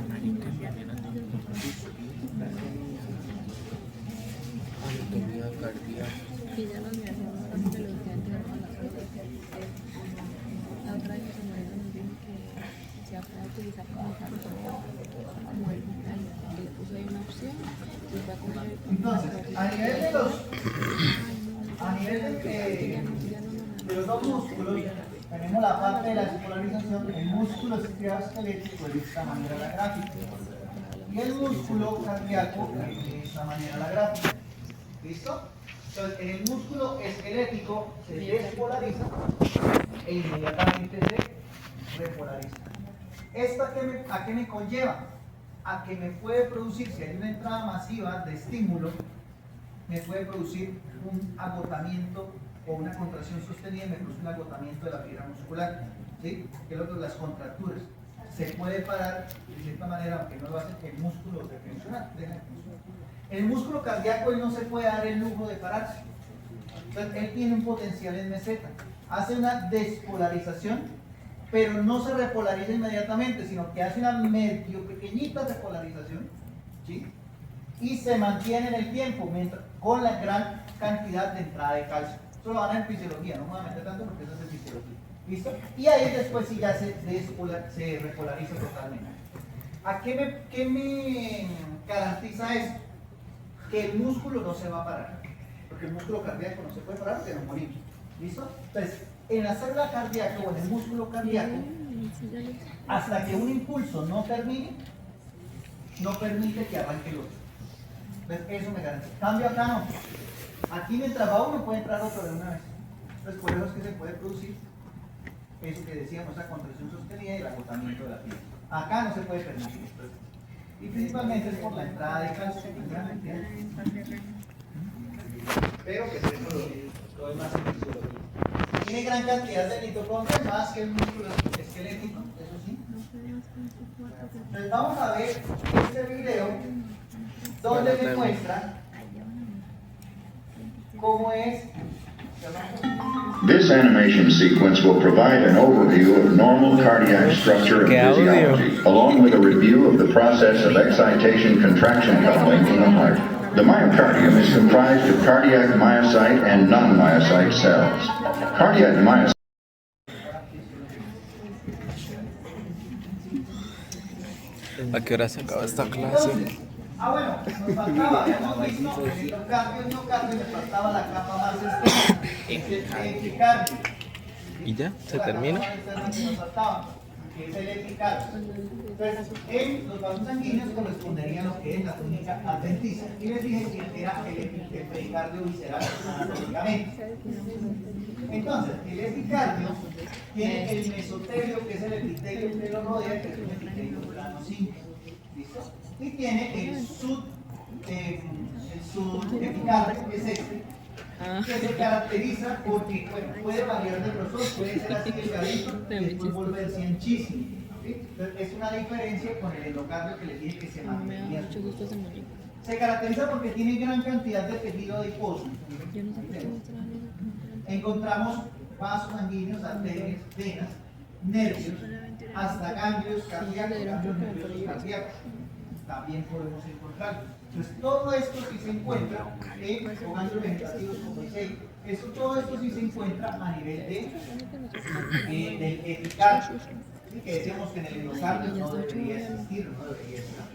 Y ya nos miramos bastante los que antes eran la otra vez se nos dijo que se puede utilizar como como el vital, que le puso ahí una opción y va a coger. Entonces, a nivel de los dos músculos, tenemos la parte de la despolarización. El músculo esquelético de esta manera la gráfica y el músculo cardíaco de esta manera la gráfica. ¿Listo? Entonces, en el músculo esquelético se despolariza e inmediatamente se repolariza. ¿Esto a qué me conlleva? A que me puede producir, si hay una entrada masiva de estímulo, me puede producir un agotamiento o una contracción sostenida, me produce un agotamiento de la fibra muscular, ¿sí? Que es lo que las contracturas. Se puede parar de cierta manera, aunque no lo hace el músculo de funcionar, deja de funcionar. El músculo cardíaco él no se puede dar el lujo de pararse. Entonces, él tiene un potencial en meseta. Hace una despolarización, pero no se repolariza inmediatamente, sino que hace una medio pequeñita repolarización, ¿sí? Y se mantiene en el tiempo con la gran cantidad de entrada de calcio. Eso lo van a ver en fisiología, no me voy a meter tanto porque eso es de fisiología. ¿Listo? Y ahí después sí ya se repolariza totalmente. ¿Qué me garantiza eso? Que el músculo no se va a parar, porque el músculo cardíaco no se puede parar porque nos morimos. ¿Listo? Entonces, en la célula cardíaca o en el músculo cardíaco, hasta que un impulso no termine, no permite que arranque el otro. Entonces, eso me garantiza. Cambio acá no. Aquí mientras va uno puede entrar otro de una vez. Entonces, por eso es que se puede producir eso que decíamos, esa contracción sostenida y el agotamiento de la piel. Acá no se puede permitir. Y principalmente es por la entrada de calcio, pero que tenemos lo demás en fisiología. Tiene gran cantidad de mitocondrias, más que el músculo esquelético, eso sí. Entonces vamos a ver este video donde me muestra cómo es. This animation sequence will provide an overview of normal cardiac structure and physiology, along with a review of the process of excitation-contraction coupling in the heart. The myocardium is comprised of cardiac myocyte and non-myocyte cells. Cardiac myocyte. ¿A qué hora se acaba esta clase? Bueno, nos faltaba, habíamos visto el endocardio, me faltaba la capa más externa, el epicardio. ¿Y ya? ¿Se termina? Nos faltaba, que es el epicardio. Entonces, en los vasos sanguíneos correspondería a lo que es la túnica adventicia. Y les dije que era el pericardio visceral anatómicamente. Entonces, el epicardio tiene el mesotelio, que es el epitelio que lo rodea, que es un epitelio plano simple. ¿Listo? Y tiene el subepicardio, que es este, que se caracteriza porque puede variar de grosor, puede ser así delgadito y después volverse anchísimo. ¿Sí? Entonces, es una diferencia con el endocardio que le dije que se mantenía. Se caracteriza porque tiene gran cantidad de tejido adiposo. Encontramos vasos sanguíneos, arterias, venas, nervios, hasta ganglios cardíacos, ganglios nerviosos cardíacos. También podemos encontrarlo. Entonces, todo esto sí se encuentra en ganglios vegetativos como dice, todo esto sí se encuentra a nivel del epicardio. ¿Sí? Que decíamos que en el endocardio no debería existir, no debería estar.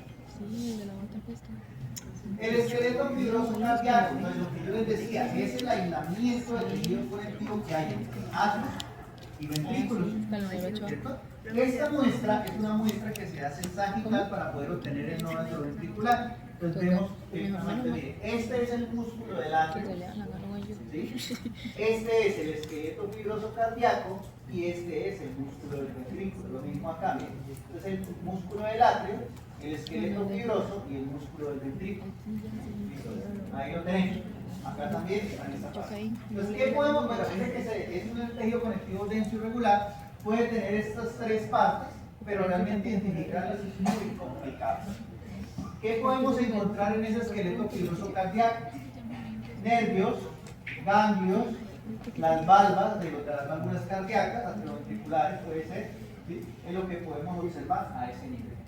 El esqueleto fibroso cardíaco, pues lo que yo les decía, es el aislamiento del tejido conectivo que hay entre atrios y ventrículos. ¿Cierto? Esta muestra es una muestra que se hace sagital para poder obtener el nodo atrioventricular. Entonces vemos, mire, este es el músculo del atrio, ¿sí? Este es el esqueleto fibroso cardíaco y este es el músculo del ventrículo. Lo mismo acá, miren. Entonces el músculo del atrio, el esqueleto fibroso y el músculo del ventrículo. ¿Listo? Ahí lo tenemos. Acá también está en esta parte. Entonces, ¿qué podemos? Bueno, fíjense que es un tejido conectivo denso y regular, puede tener estas tres partes, pero realmente identificarlas es muy complicado. ¿Qué podemos encontrar en ese esqueleto fibroso cardíaco? Nervios, ganglios, las valvas de las válvulas cardíacas, atrioventriculares puede ser, ¿sí? Es lo que podemos observar a ese nivel.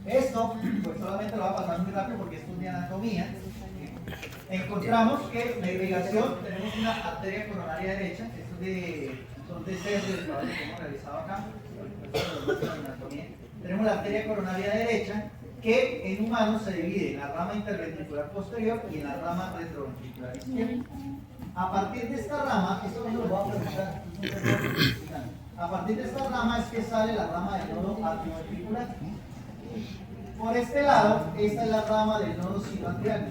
Esto, pues solamente lo va a pasar muy rápido porque esto es de anatomía. Encontramos que la irrigación, tenemos una arteria coronaria derecha, esto es son de cerdo, el trabajo que hemos realizado acá. Tenemos la arteria coronaria derecha, que en humanos se divide en la rama interventricular posterior y en la rama retroventricular izquierda. A partir de esta rama, esto no lo voy a preguntar, a partir de esta rama es que sale la rama del nodo atrioventricular. Por este lado, esta es la rama del nodo sinoatrial.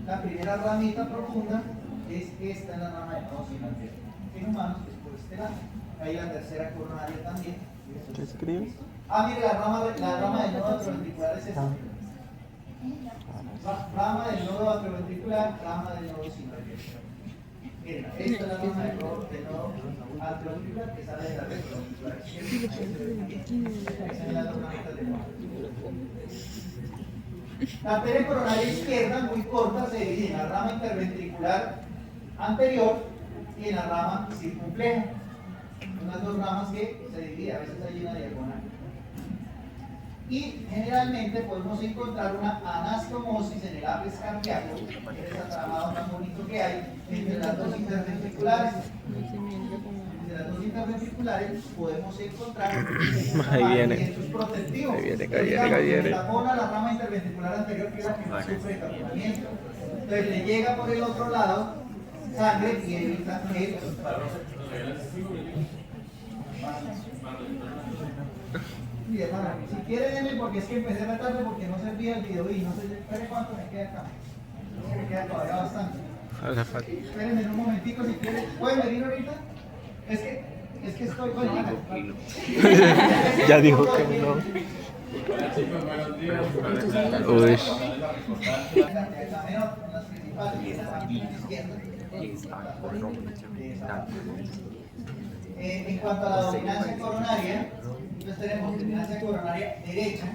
La primera ramita profunda es esta en la rama del nodo sinoatrial. En humanos es por este lado. Ahí la tercera coronaria también. ¿Qué escribes? Ah, mire, la rama del nodo atrioventricular es esta. Rama del nodo atrioventricular, rama del nodo sinoatrial. Miren, esta es la rama del nodo atrioventricular que sale de la retroventricular. Esa es la ramita del nodo. La arteria coronaria izquierda, muy corta, se divide en la rama interventricular anterior y en la rama circunfleja. Unas dos ramas que se dividen, a veces hay una diagonal. Y generalmente podemos encontrar una anastomosis en el apes cardíaco, que es ese atramado tan bonito que hay entre las dos interventriculares. Entre las dos interventriculares podemos encontrar sus protectivos. Ahí viene. Tapona la rama interventricular anterior, que es la que más sufre de taponamiento. Entonces le llega por el otro lado sangre y evita que y hermano, si quiere denme porque es que empecé la tarde porque no servía el video y no sé cuánto me queda acá. No sé, me queda todavía bastante. Espérenme un momentico si quieren. ¿Pueden venir ahorita? Es que estoy con Ya dijo que no. Uy. En cuanto a la dominancia coronaria, entonces tenemos dominancia coronaria derecha,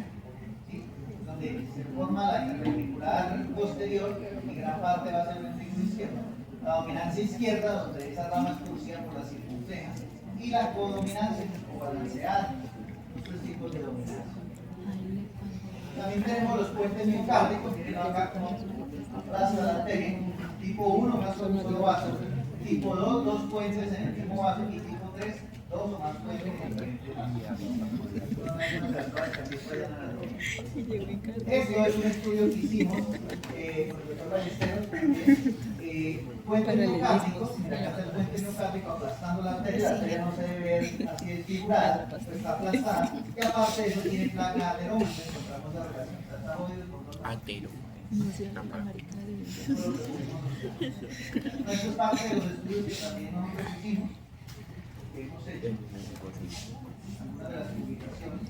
¿sí? Donde se forma la interventricular posterior y gran parte va a ser el ventrículo izquierdo. La dominancia izquierda, donde esa rama es producida por la circunfleja, y la codominancia o balanceada, estos tipos de dominancia. También tenemos los puentes miocárdicos, que tenemos acá como brazo de la arteria, tipo 1, más o menos solo vaso, tipo 2, dos puentes en el mismo vaso, y tipo 3, dos o más puentes en el Esto es un estudio que hicimos con el profesor Ballesteros, puentes miocárdicos, mira acá está el puente miocárdico aplastando la arteria no se debe ver así desfigurada, pues está aplastada, y aparte de eso tiene placa aterómica, encontramos la relación, está jodido por dos lados. Esto es parte de los estudios que también nosotros hicimos, que hemos hecho, una de las publicaciones.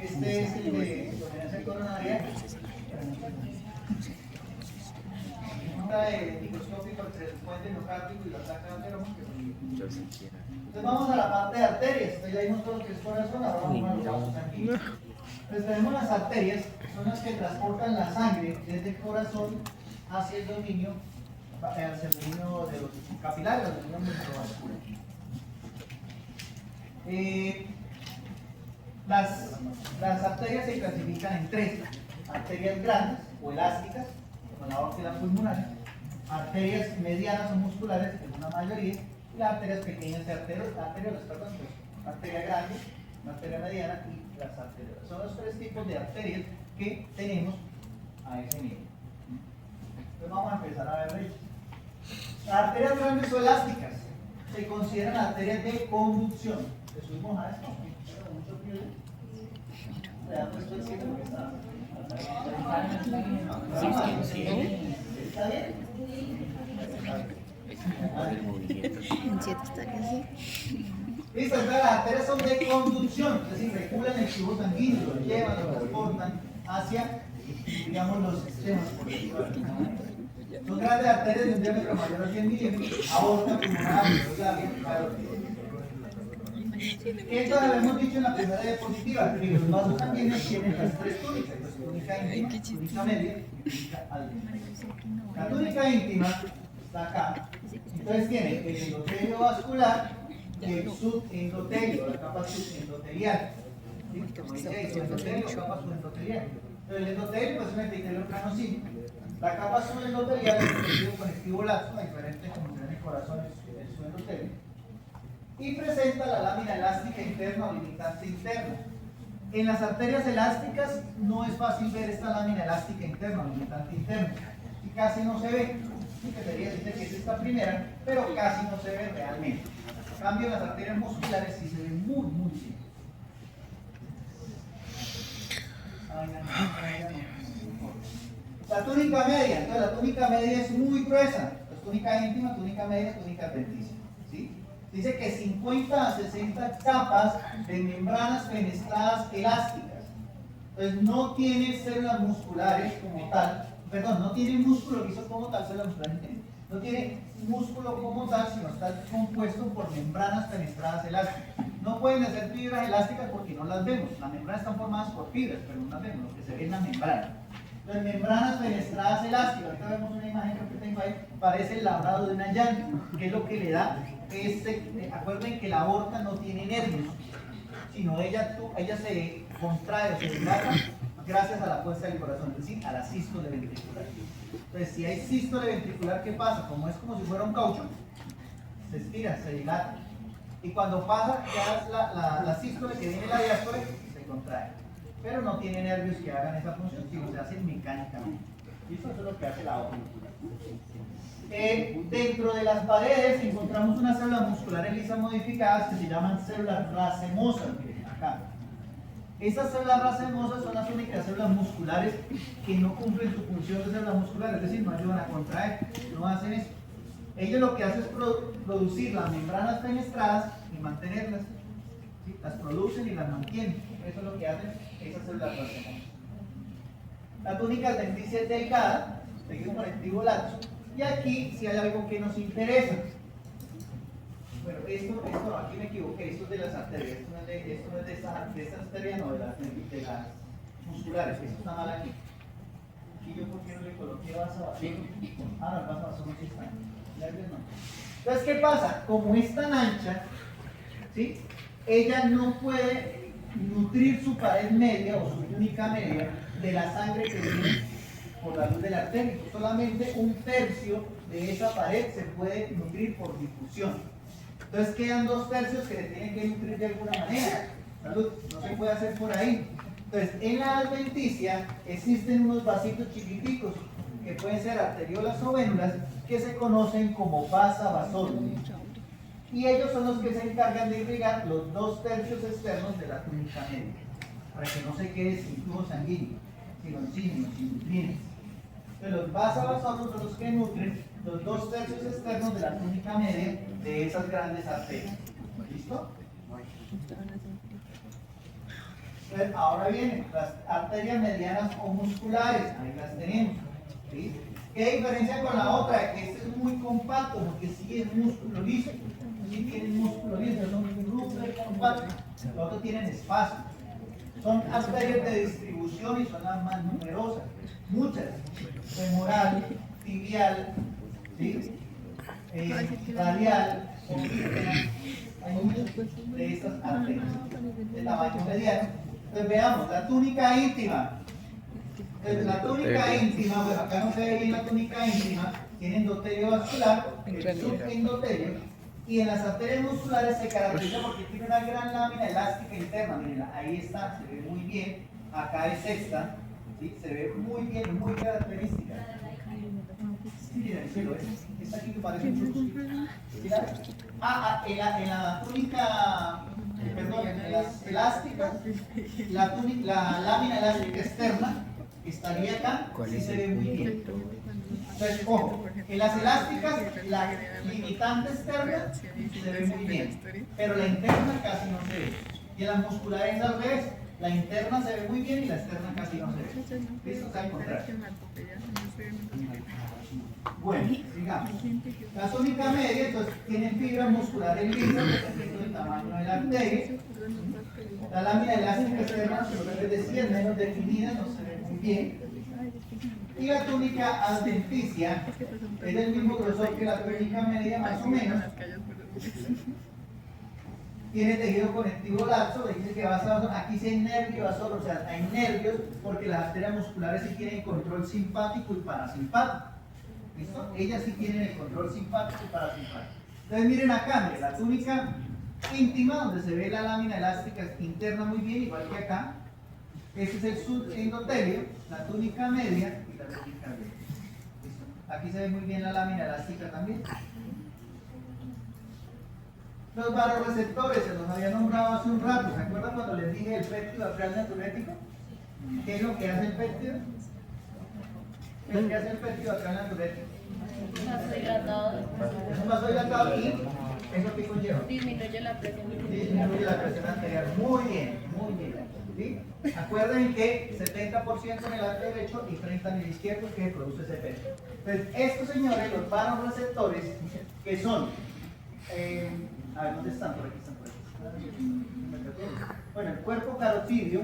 Este es el de dominancia coronaria. Una de microscópico entre el puente miocárdico y la placa aterómica. Entonces vamos a la parte de arterias. Entonces ya vimos todo lo que es corazón, ahora vamos a los vasos sanguíneos. Entonces tenemos las arterias, son las que transportan la sangre desde el corazón hacia el dominio de los capilares, el dominio microvascular. Las arterias se clasifican en tres: arterias grandes o elásticas, como la aórtica pulmonar, arterias medianas o musculares, que es una mayoría, las arterias pequeñas y arteriolas, perdón, pues, arteria grande, una arteria mediana y las arteriolas. Son los tres tipos de arterias que tenemos a ese nivel. Entonces vamos a empezar a ver ellos. Las arterias grandes o elásticas se consideran arterias de conducción. ¿Le subimos a esto? ¿Mucho frío? ¿Le da puesto el cielo porque está? ¿Está bien? En 7 está casi. Listo, entonces las arterias son de conducción, es decir, regulan el flujo sanguíneo, lo llevan, lo transportan hacia, digamos, los sistemas, por decirlo de alguna manera. Son grandes arterias de un diámetro mayor a 100 milímetros, aorta, pulmonar, labio, carótida. Esto lo hemos dicho en la primera diapositiva, que los vasos sanguíneos tienen las tres túnicas, túnica íntima, túnica media y túnica alta. La túnica íntima está acá, entonces tiene el endotelio vascular y el subendotelio, la capa subendotelial. ¿Sí? Como dice ahí, subendotelio, capa subendotelial. Entonces el endotelio es un epitelio plano-cine. La capa subendotelial es un tejido conectivo laxo, diferente como en el corazón del subendotelio. Y presenta la lámina elástica interna o limitante interna. En las arterias elásticas no es fácil ver esta lámina elástica interna o limitante interna. Y casi no se ve. Sí, que debería decir que es esta primera, pero casi no se ve realmente. En cambio, las arterias musculares sí se ven muy bien. La túnica media, entonces la túnica media es muy gruesa. Es túnica íntima, túnica media, túnica adventicia. ¿Sí? Dice que 50 a 60 capas de membranas fenestradas elásticas. Entonces no tiene células musculares como tal, perdón, no tiene músculo liso como tal, células musculares no tiene músculo como tal, sino está compuesto por membranas fenestradas elásticas. No pueden ser fibras elásticas porque no las vemos. Las membranas están formadas por fibras, pero no las vemos, lo que se ve es la membrana. Las membranas fenestradas elásticas, ahorita vemos una imagen que tengo ahí, parece el labrado de una llanta, que es lo que le da acuerden que la aorta no tiene nervios, sino ella se contrae o se dilata gracias a la fuerza del corazón, es decir, a la sístole ventricular. Entonces, si hay sístole ventricular, ¿qué pasa? Como es como si fuera un caucho, se estira, se dilata. Y cuando pasa, ya la sístole que viene la diástole se contrae. Pero no tiene nervios que hagan esa función, sino se hacen mecánicamente. Y eso es lo que hace la aorta. Dentro de las paredes encontramos unas células musculares lisas modificadas que se llaman células racemosas. Miren, acá. Estas células racemosas son las únicas células musculares que no cumplen su función de células musculares, es decir, no ayudan a contraer, no hacen eso. Ellos lo que hacen es producir las membranas fenestradas y mantenerlas. ¿Sí? Las producen y las mantienen. Eso es lo que hacen esas células racemosas. La túnica adventicia es delgada, tejido conectivo laxo. Y aquí sí hay algo que nos interesa. Bueno, esto aquí me equivoqué, esto es de las arterias, esto no es de estas arterias, no, de las musculares, esto está mal aquí. Aquí yo por qué no le coloqué vaso vacío. Ah, no, el vaso vacío no está. Nervios no. Entonces, ¿qué pasa? Como es tan ancha, ¿sí? Ella no puede nutrir su pared media o su túnica media de la sangre que viene por la luz del arterio. Solamente un tercio de esa pared se puede nutrir por difusión. Entonces quedan 2 tercios que le tienen que nutrir de alguna manera. Salud, no se puede hacer por ahí. Entonces, en la adventicia existen unos vasitos chiquiticos que pueden ser arteriolas o vénulas que se conocen como vasa vasorum. Y ellos son los que se encargan de irrigar los 2 tercios externos de la túnica media, para que no se quede sin flujo sanguíneo, sin oxígeno, sin nutrientes. Entonces, los vasavasorum son los que nutren los 2 tercios externos de la túnica media de esas grandes arterias. ¿Listo? Entonces, ahora vienen las arterias medianas o musculares, ahí las tenemos. ¿Sí? ¿Qué diferencia con la otra? Que este es muy compacto, porque sí es músculo liso. Sí tienen músculo liso, son muy compactos. Los otros tienen espacio. Son arterias de distribución y son las más numerosas. Muchas. Femoral, tibial, ¿sí? Radial, oblígea. Hay muchas de estas arterias de tamaño mediano. Entonces veamos, la túnica íntima. Entonces, la túnica íntima, bueno, acá no se ve bien la túnica íntima, tiene endotelio vascular, el subendotelio Y en las arterias musculares se caracteriza porque tiene una gran lámina elástica interna. Miren, ahí está, se ve muy bien. Acá es esta, ¿sí? Se ve muy bien, muy característica. Sí, miren, el cielo, esta aquí que parece un chusquito. En la túnica, perdón, en las elásticas, la lámina elástica externa estaría acá, sí se ve muy bien. Entonces, ojo, en las elásticas, la limitante externa se ve muy bien, pero la interna casi no se ve. Y en las musculares es al revés, la interna se ve muy bien y la externa casi no se ve. Esto está al contrario. Bueno, digamos, la túnica media, entonces tienen fibra muscular lisas, dependiendo del tamaño de la arteria. La lámina elástica externa, como les decía, es menos definida, no se ve muy bien. Y la túnica adventicia es del mismo grosor que la túnica media, más o menos. Tiene tejido conectivo laxo, dice que basado, aquí sí hay nervio vasor, o sea, hay nervios porque las arterias musculares sí tienen control simpático y parasimpático. ¿Listo? Ellas sí tienen el control simpático y parasimpático. Entonces miren acá, miren, la túnica íntima, donde se ve la lámina elástica interna muy bien, igual que acá. Este es el subendotelio, la túnica media y la túnica media. ¿Listo? Aquí se ve muy bien la lámina elástica también. Los varoreceptores se los había nombrado hace un rato. ¿Se acuerdan cuando les dije el péptido atrial natriurético? ¿Qué es lo que hace el péptido? ¿Qué es lo que hace el péptido atrial natriurético? Es un vasodilatador y eso que conlleva. Disminuye la presión. Disminuye la presión arterial. Muy bien, muy bien. ¿Sí? Acuerden que 70% en el lado derecho y 30% en el izquierdo que produce ese péptido. Entonces, estos señores, los varoreceptores, que son a ver, ¿dónde están? Por aquí están, por aquí. Bueno, el cuerpo carotidio,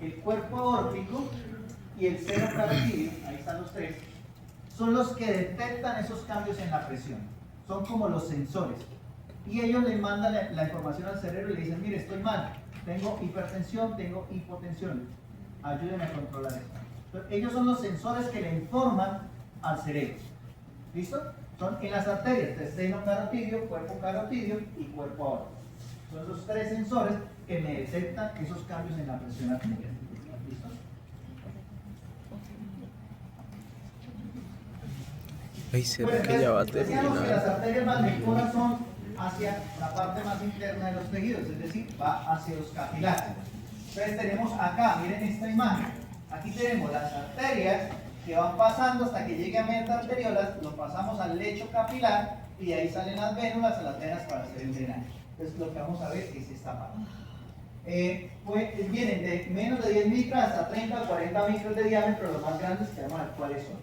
el cuerpo aórtico y el seno carotidio, ahí están los tres, son los que detectan esos cambios en la presión. Son como los sensores. Y ellos le mandan la información al cerebro y le dicen, mire, estoy mal, tengo hipertensión, tengo hipotensión, ayúdenme a controlar esto. Entonces, ellos son los sensores que le informan al cerebro. ¿Listo? Son en las arterias, seno carotidio, cuerpo carotidio y cuerpo aórtico. Son esos tres sensores que me detectan esos cambios en la presión arterial. ¿Listo? Ay, ¿será que ya va a decíamos que las terminar? arterias valvulares son hacia la parte más interna de los tejidos, es decir, va hacia los capilares. Entonces tenemos acá, miren esta imagen, aquí tenemos las arterias que van pasando hasta que llegue a metaarteriolas, lo pasamos al lecho capilar y ahí salen las vénulas a las venas para hacer el drenaje. Entonces lo que vamos a ver es esta parte. Pues, vienen de menos de 10 micras hasta 30 o 40 micros de diámetro, los más grandes que vamos a ver cuáles son.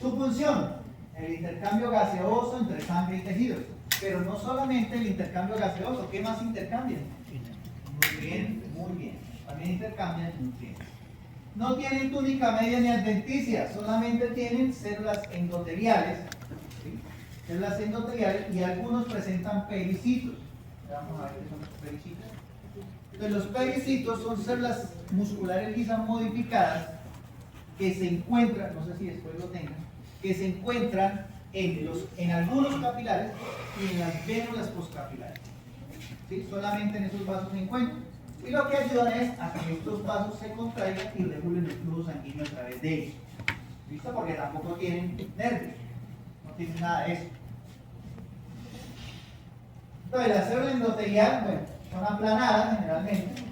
Su función, el intercambio gaseoso entre sangre y tejidos. Pero no solamente el intercambio gaseoso, ¿qué más intercambian? Muy bien, muy bien. También intercambian nutrientes. No tienen túnica media ni adventicia, solamente tienen células endoteliales, ¿sí? Células endoteliales y algunos presentan pericitos. Vamos a ver qué son los pericitos. Entonces, los pericitos son células musculares lisas modificadas que se encuentran, no sé si después lo tengan, que se encuentran en algunos capilares y en las vénulas postcapilares. ¿Sí? Solamente en esos vasos se encuentran. Y lo que ayudan es a que estos vasos se contraigan y regulen el flujo sanguíneo a través de ellos. ¿Listo? Porque tampoco tienen nervios, no tienen nada de eso. Entonces, la célula endotelial, bueno, son aplanadas generalmente,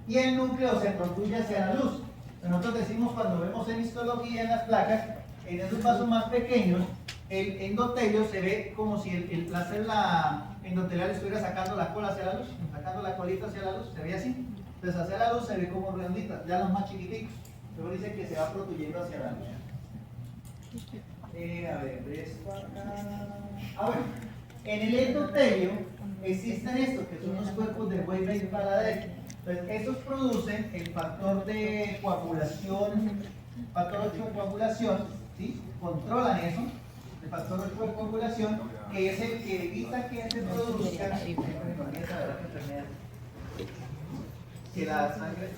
y el núcleo se protruye hacia la luz. Nosotros decimos cuando vemos en histología en las placas, en esos vasos más pequeños, el endotelio se ve como si la célula endotelial estuviera sacando la cola hacia la luz, sacando la colita hacia la luz, se ve así. Entonces hacia la luz se ve como redondita, ya los más chiquiticos. Luego dice que se va protuyendo hacia la luz. A ver, esto acá. Bueno, en el endotelio existen estos que son los cuerpos de Weyberg para la derecha. Entonces, estos producen el factor de coagulación, factor 8 de coagulación, ¿sí? Controlan eso, el factor 8 de coagulación, que es el que evita que se produzca que la sangre,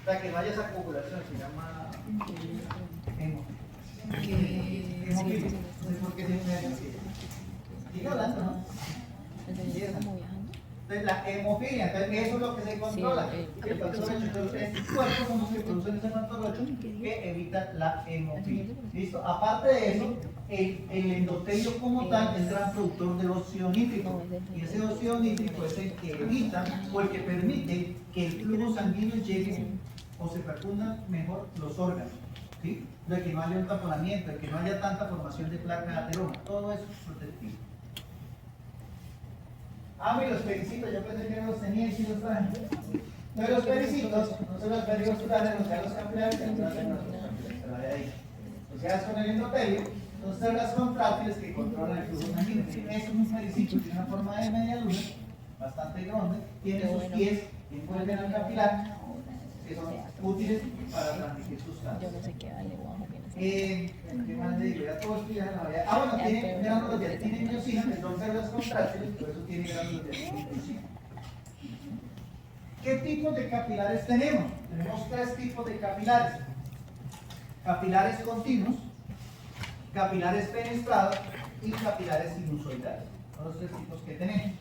o sea, que no haya esa coagulación, se llama hemofilio. No sé por qué se llama así. Sigue hablando, ¿no? Entonces, como viajando. Entonces, la hemofilia, entonces eso es lo que se controla. Sí, El factor 8, entonces, estos cuerpos son los que producen ese factor 8 que evitan la hemofilia. ¿Listo? Aparte de eso, el endotelio como tal es el gran productor del óxido nítrico. Y ese óxido nítrico es el que evita o el que permite que el flujo sanguíneo llegue o se perfunda mejor los órganos. ¿Sí? De que no haya un taponamiento, de que no haya tanta formación de placa de ateroma. Todo eso es protectivo. Y los pericitos, yo pensé que no los tenía y sí los traje. No, los pericitos, no son los periostrales, los galos capilares, que no hacen los ahí. Los galos con el endotelio, son células contráctiles que controlan el flujo sanguíneo. Eso es un pericito, tiene una forma de media luna, bastante grande, tiene sus pies que envuelven al capilar, que son útiles para transmitir sustancias. Yo no sé qué vale, guapo. ¿Qué más le digo? Ya todo esto ya la verdad. Bueno, tiene gránulos de actina y miocina, que son células contráctiles, por eso tiene gránulos de actina y miocina. ¿Qué tipos de capilares tenemos? Tenemos 3 tipos de capilares. Capilares continuos, capilares fenestrados y capilares sinusoidales. Son los 3 tipos que tenemos.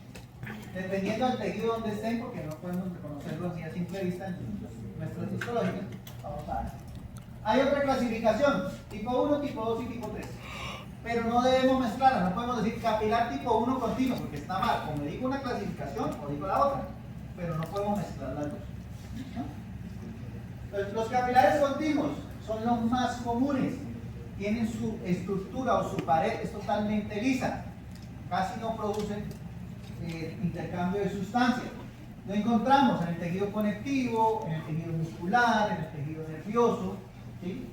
Dependiendo del tejido donde estén, porque no podemos reconocerlo así a simple vista en nuestras histológicas, vamos a ver. Hay otra clasificación, tipo 1, tipo 2 y tipo 3. Pero no debemos mezclarlas, no podemos decir capilar tipo 1 continuo, porque está mal. O me digo una clasificación o digo la otra. Pero no podemos mezclar las dos. ¿No? Los capilares continuos son los más comunes. Tienen su estructura o su pared es totalmente lisa. Casi no producen intercambio de sustancias. Lo encontramos en el tejido conectivo, en el tejido muscular, en el tejido nervioso, ¿sí?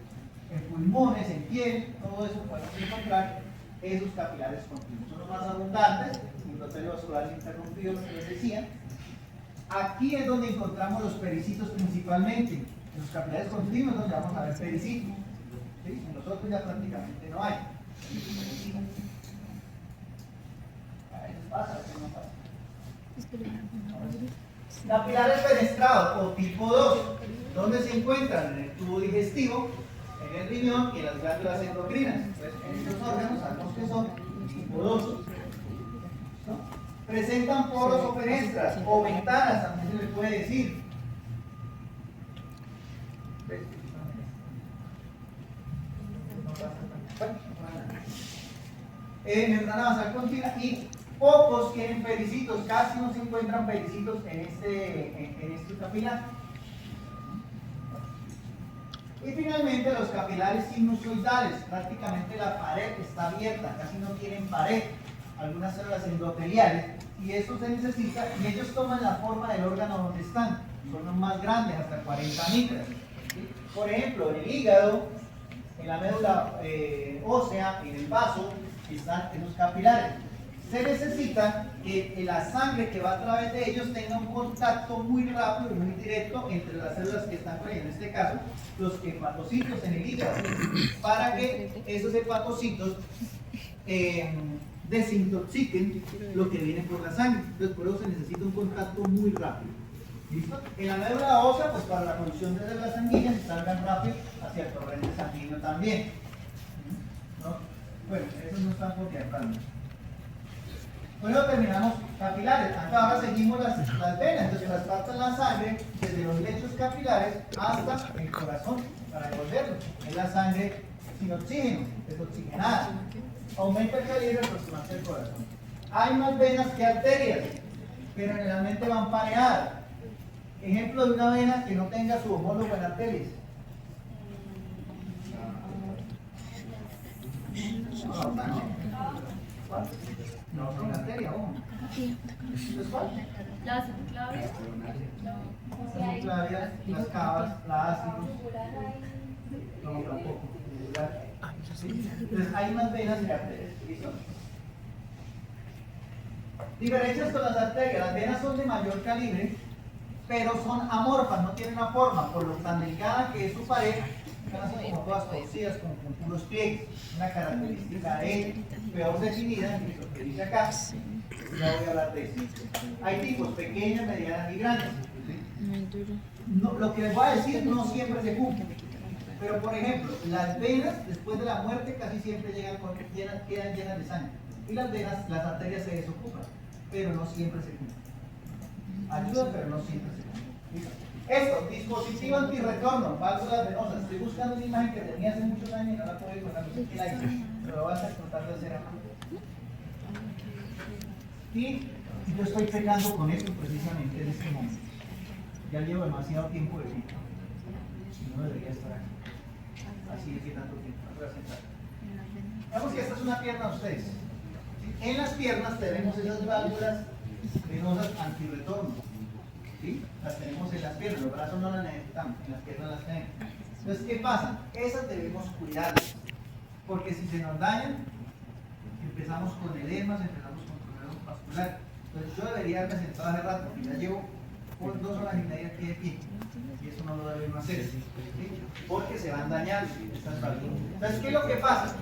En pulmones, en piel, todo eso podemos encontrar esos capilares continuos. Son los más abundantes, endotelio vascular interrumpido, lo que les decía. Aquí es donde encontramos los pericitos principalmente. En los capilares continuos es donde vamos a ver pericitos. ¿Sí? En los otros ya prácticamente no hay. A veces pasa, a veces no pasa. Capilares fenestrados o tipo 2, ¿dónde se encuentran? En el tubo digestivo, en el riñón y en las glándulas endocrinas. Entonces, en estos órganos sabemos que son tipo 2. ¿No? Presentan poros o fenestras o ventanas, también se le puede decir. Membrana basal continua y pocos tienen pericitos, casi no se encuentran pericitos en este capilar. Y finalmente los capilares sinusoidales, prácticamente la pared está abierta, casi no tienen pared, algunas células endoteliales, y eso se necesita, y ellos toman la forma del órgano donde están, son los más grandes, hasta 40 micras. ¿Sí? Por ejemplo, en el hígado, en la médula ósea, en el vaso, están esos capilares. Se necesita que la sangre que va a través de ellos tenga un contacto muy rápido y muy directo entre las células que están por ahí, en este caso, los hepatocitos en el hígado, para que esos hepatocitos desintoxiquen lo que viene por la sangre. Entonces, por eso se necesita un contacto muy rápido. ¿Listo? En la médula ósea, pues para la producción de células sanguíneas, salgan rápido hacia el torrente sanguíneo también. ¿No? Bueno, esos no están por diagrama. Bueno, terminamos capilares. Acá ahora seguimos las venas, entonces transportan la sangre desde los lechos capilares hasta el corazón para devolverlo. Es la sangre sin oxígeno, desoxigenada. Aumenta el calibre de aproximación del corazón. Hay más venas que arterias, pero generalmente van pareadas. Ejemplo de una vena que no tenga su homólogo en arterias. No, son arterias, ojo. ¿Es cuál? Las claves. Las clavias, las cavas, la ácidos. No, tampoco. Entonces hay más venas que arterias. ¿Listo? Diferencias con las arterias. Las venas son de mayor calibre, pero son amorfas, no tienen una forma, por lo tan delgada que es su pared, están así como todas torcidas, como con puros pliegues. Una característica peor definida, que dice acá, ya voy a hablar de eso. Hay tipos pequeñas, medianas y grandes. No, lo que les voy a decir no siempre se cumple. Pero por ejemplo, las venas después de la muerte casi siempre quedan llenas de sangre. Y las venas, las arterias se desocupan, pero no siempre se cumplen. Ayuda, pero no siempre se cumplen. ¿Listo? Esto, dispositivo antirretorno, válvulas venosas. Estoy buscando una imagen que tenía hace muchos años y no la puedo encontrar, no sé quién la hizo, pero voy a tratar de hacer acá. Y yo estoy pegando con esto precisamente en este momento. Ya llevo demasiado tiempo de vida. No debería estar aquí. Así de que tanto tiempo. No voy a sentar. Digamos que esta es una pierna de ustedes. En las piernas tenemos esas válvulas venosas antirretorno. ¿Sí? Las tenemos en las piernas, los brazos no las necesitamos, en las piernas las tenemos. Entonces, ¿qué pasa? Esas debemos cuidarlas. Porque si se nos dañan, empezamos con edemas, empezamos con problemas vasculares. Entonces, yo debería haberme sentado hace rato, porque ya llevo por 2 horas y media aquí de pie. Y eso no lo debemos hacer. ¿Sí? Porque se van dañando estas válvulas. Entonces, ¿qué es lo que pasa?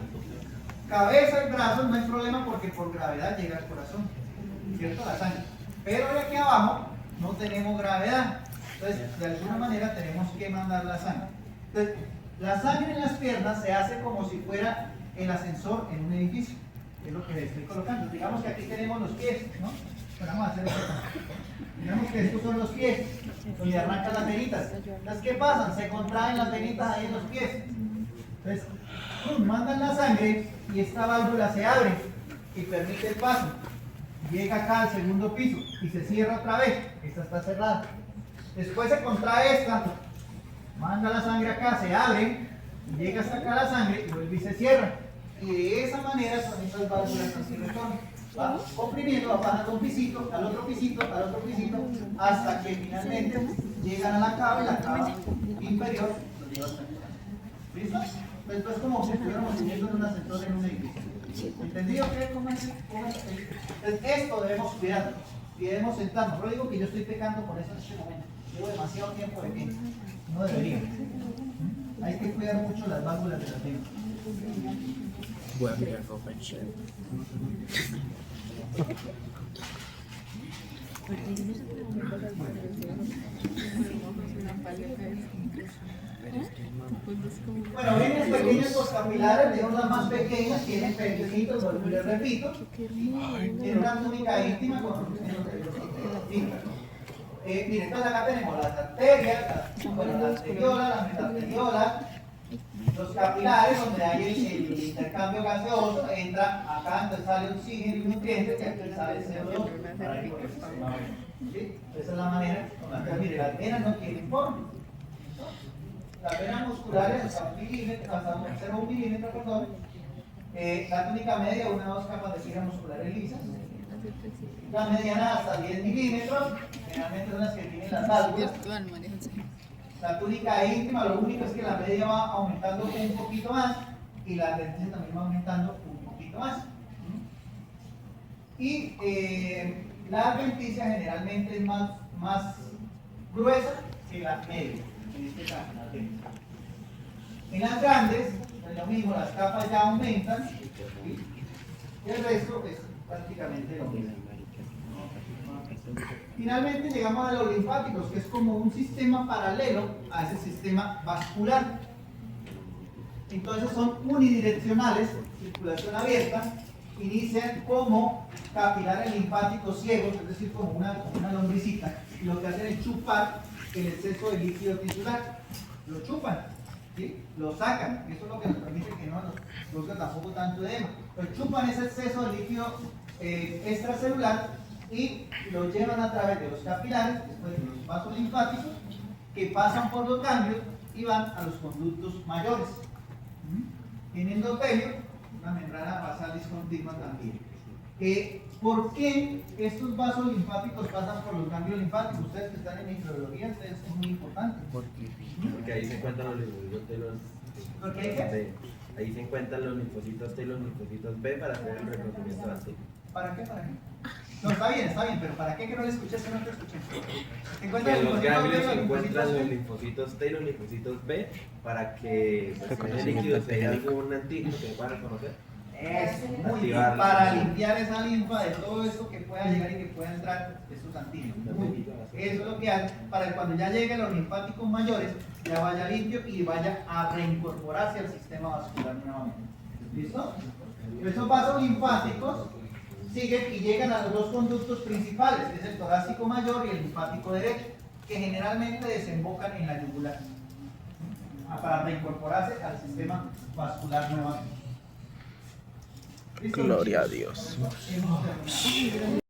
Cabeza y brazos no hay problema porque por gravedad llega al corazón, ¿cierto? La sangre. Pero de aquí abajo no tenemos gravedad. Entonces, de alguna manera tenemos que mandar la sangre. Entonces, la sangre en las piernas se hace como si fuera el ascensor en un edificio. Es lo que les estoy colocando. Digamos que aquí tenemos los pies, ¿no? Pero vamos a hacer esto. Digamos que estos son los pies, donde arrancan las venitas. Entonces, ¿qué pasa? Se contraen las venitas ahí en los pies. Entonces, mandan la sangre y esta válvula se abre y permite el paso. Llega acá al segundo piso y se cierra otra vez. Esta está cerrada. Después se contrae esta, manda la sangre acá, se abre, llega hasta acá la sangre y vuelve y se cierra. Y de esa manera son esas válvulas antirretorno. Va comprimiendo, va pasando un pisito, al otro pisito, al otro pisito, hasta que finalmente llegan a la cava y la cava inferior lo lleva hasta acá. ¿Listo? Entonces, como si estuviéramos subiendo en un ascensor en un edificio. ¿Entendido qué? ¿Cómo es? Entonces, esto debemos cuidarlo y debemos sentarnos. No digo que yo estoy pecando por eso en este momento. Llevo demasiado tiempo de pie. No debería. Hay que cuidar mucho las válvulas de la venas. Voy a mirar Open Chat. Bueno, venas pequeñas poscapilares, tenemos las más pequeñas, tienen pequeñitos, les repito, tienen una túnica íntima con miren, entonces acá tenemos las arterias, las arteriolas, las metarteriolas, los capilares, donde hay el intercambio gaseoso, entra acá, entonces sale oxígeno y nutrientes, y aquí sale CO2 para ir por el sistema venoso. ¿Sí? Esa es la manera con la que, mire, las venas no tienen forma. Las venas musculares hasta 0,1 milímetro, perdón. La túnica media, 1 o 2 capas de fibra musculares lisas. La mediana hasta 10 milímetros, generalmente son las que tienen las válvulas. La túnica íntima, lo único es que la media va aumentando un poquito más y la adventicia también va aumentando un poquito más. Y la adventicia generalmente es más gruesa que la media, en este caso, la adventicia. En las grandes, es lo mismo, las capas ya aumentan, ¿sí? Y el resto es prácticamente lo mismo. Finalmente llegamos a los linfáticos, que es como un sistema paralelo a ese sistema vascular. Entonces son unidireccionales, circulación abierta, inician como capilares linfáticos ciegos, es decir, como una lombricita, y lo que hacen es chupar el exceso de líquido tisular. Lo chupan, ¿sí? Lo sacan, eso es lo que nos permite que no nos produzca tampoco tanto edema. Pero chupan ese exceso de líquido extracelular y lo llevan a través de los capilares, después de los vasos linfáticos, que pasan por los ganglios y van a los conductos mayores. En endotelio, una membrana basal discontinua también. ¿Por qué estos vasos linfáticos pasan por los ganglios linfáticos? Ustedes que están en microbiología, ustedes es muy importante. Porque ahí se encuentran los linfocitos T, ¿Por qué? ahí se encuentran los linfocitos T y los linfocitos B para hacer el reconocimiento de antígenos. ¿Para qué? ¿Para qué? No, está bien, pero ¿para qué que no le escuché? Que no te escuché. En los ganglios se encuentran los linfocitos T y los linfocitos B para que en el líquido se haya algún antígeno que pueda reconocer. Eso, muy bien, para limpiar esa linfa de todo eso que pueda llegar y que pueda entrar esos antígenos. Muy bien. Eso es lo que hace para que cuando ya lleguen los linfáticos mayores ya vaya limpio y vaya a reincorporarse al sistema vascular nuevamente. ¿Listo? Esos vasos linfáticos siguen y llegan a los dos conductos principales, que es el torácico mayor y el linfático derecho, que generalmente desembocan en la yugular, para reincorporarse al sistema vascular nuevamente. ¿Listo? Gloria a Dios. Hemos terminado.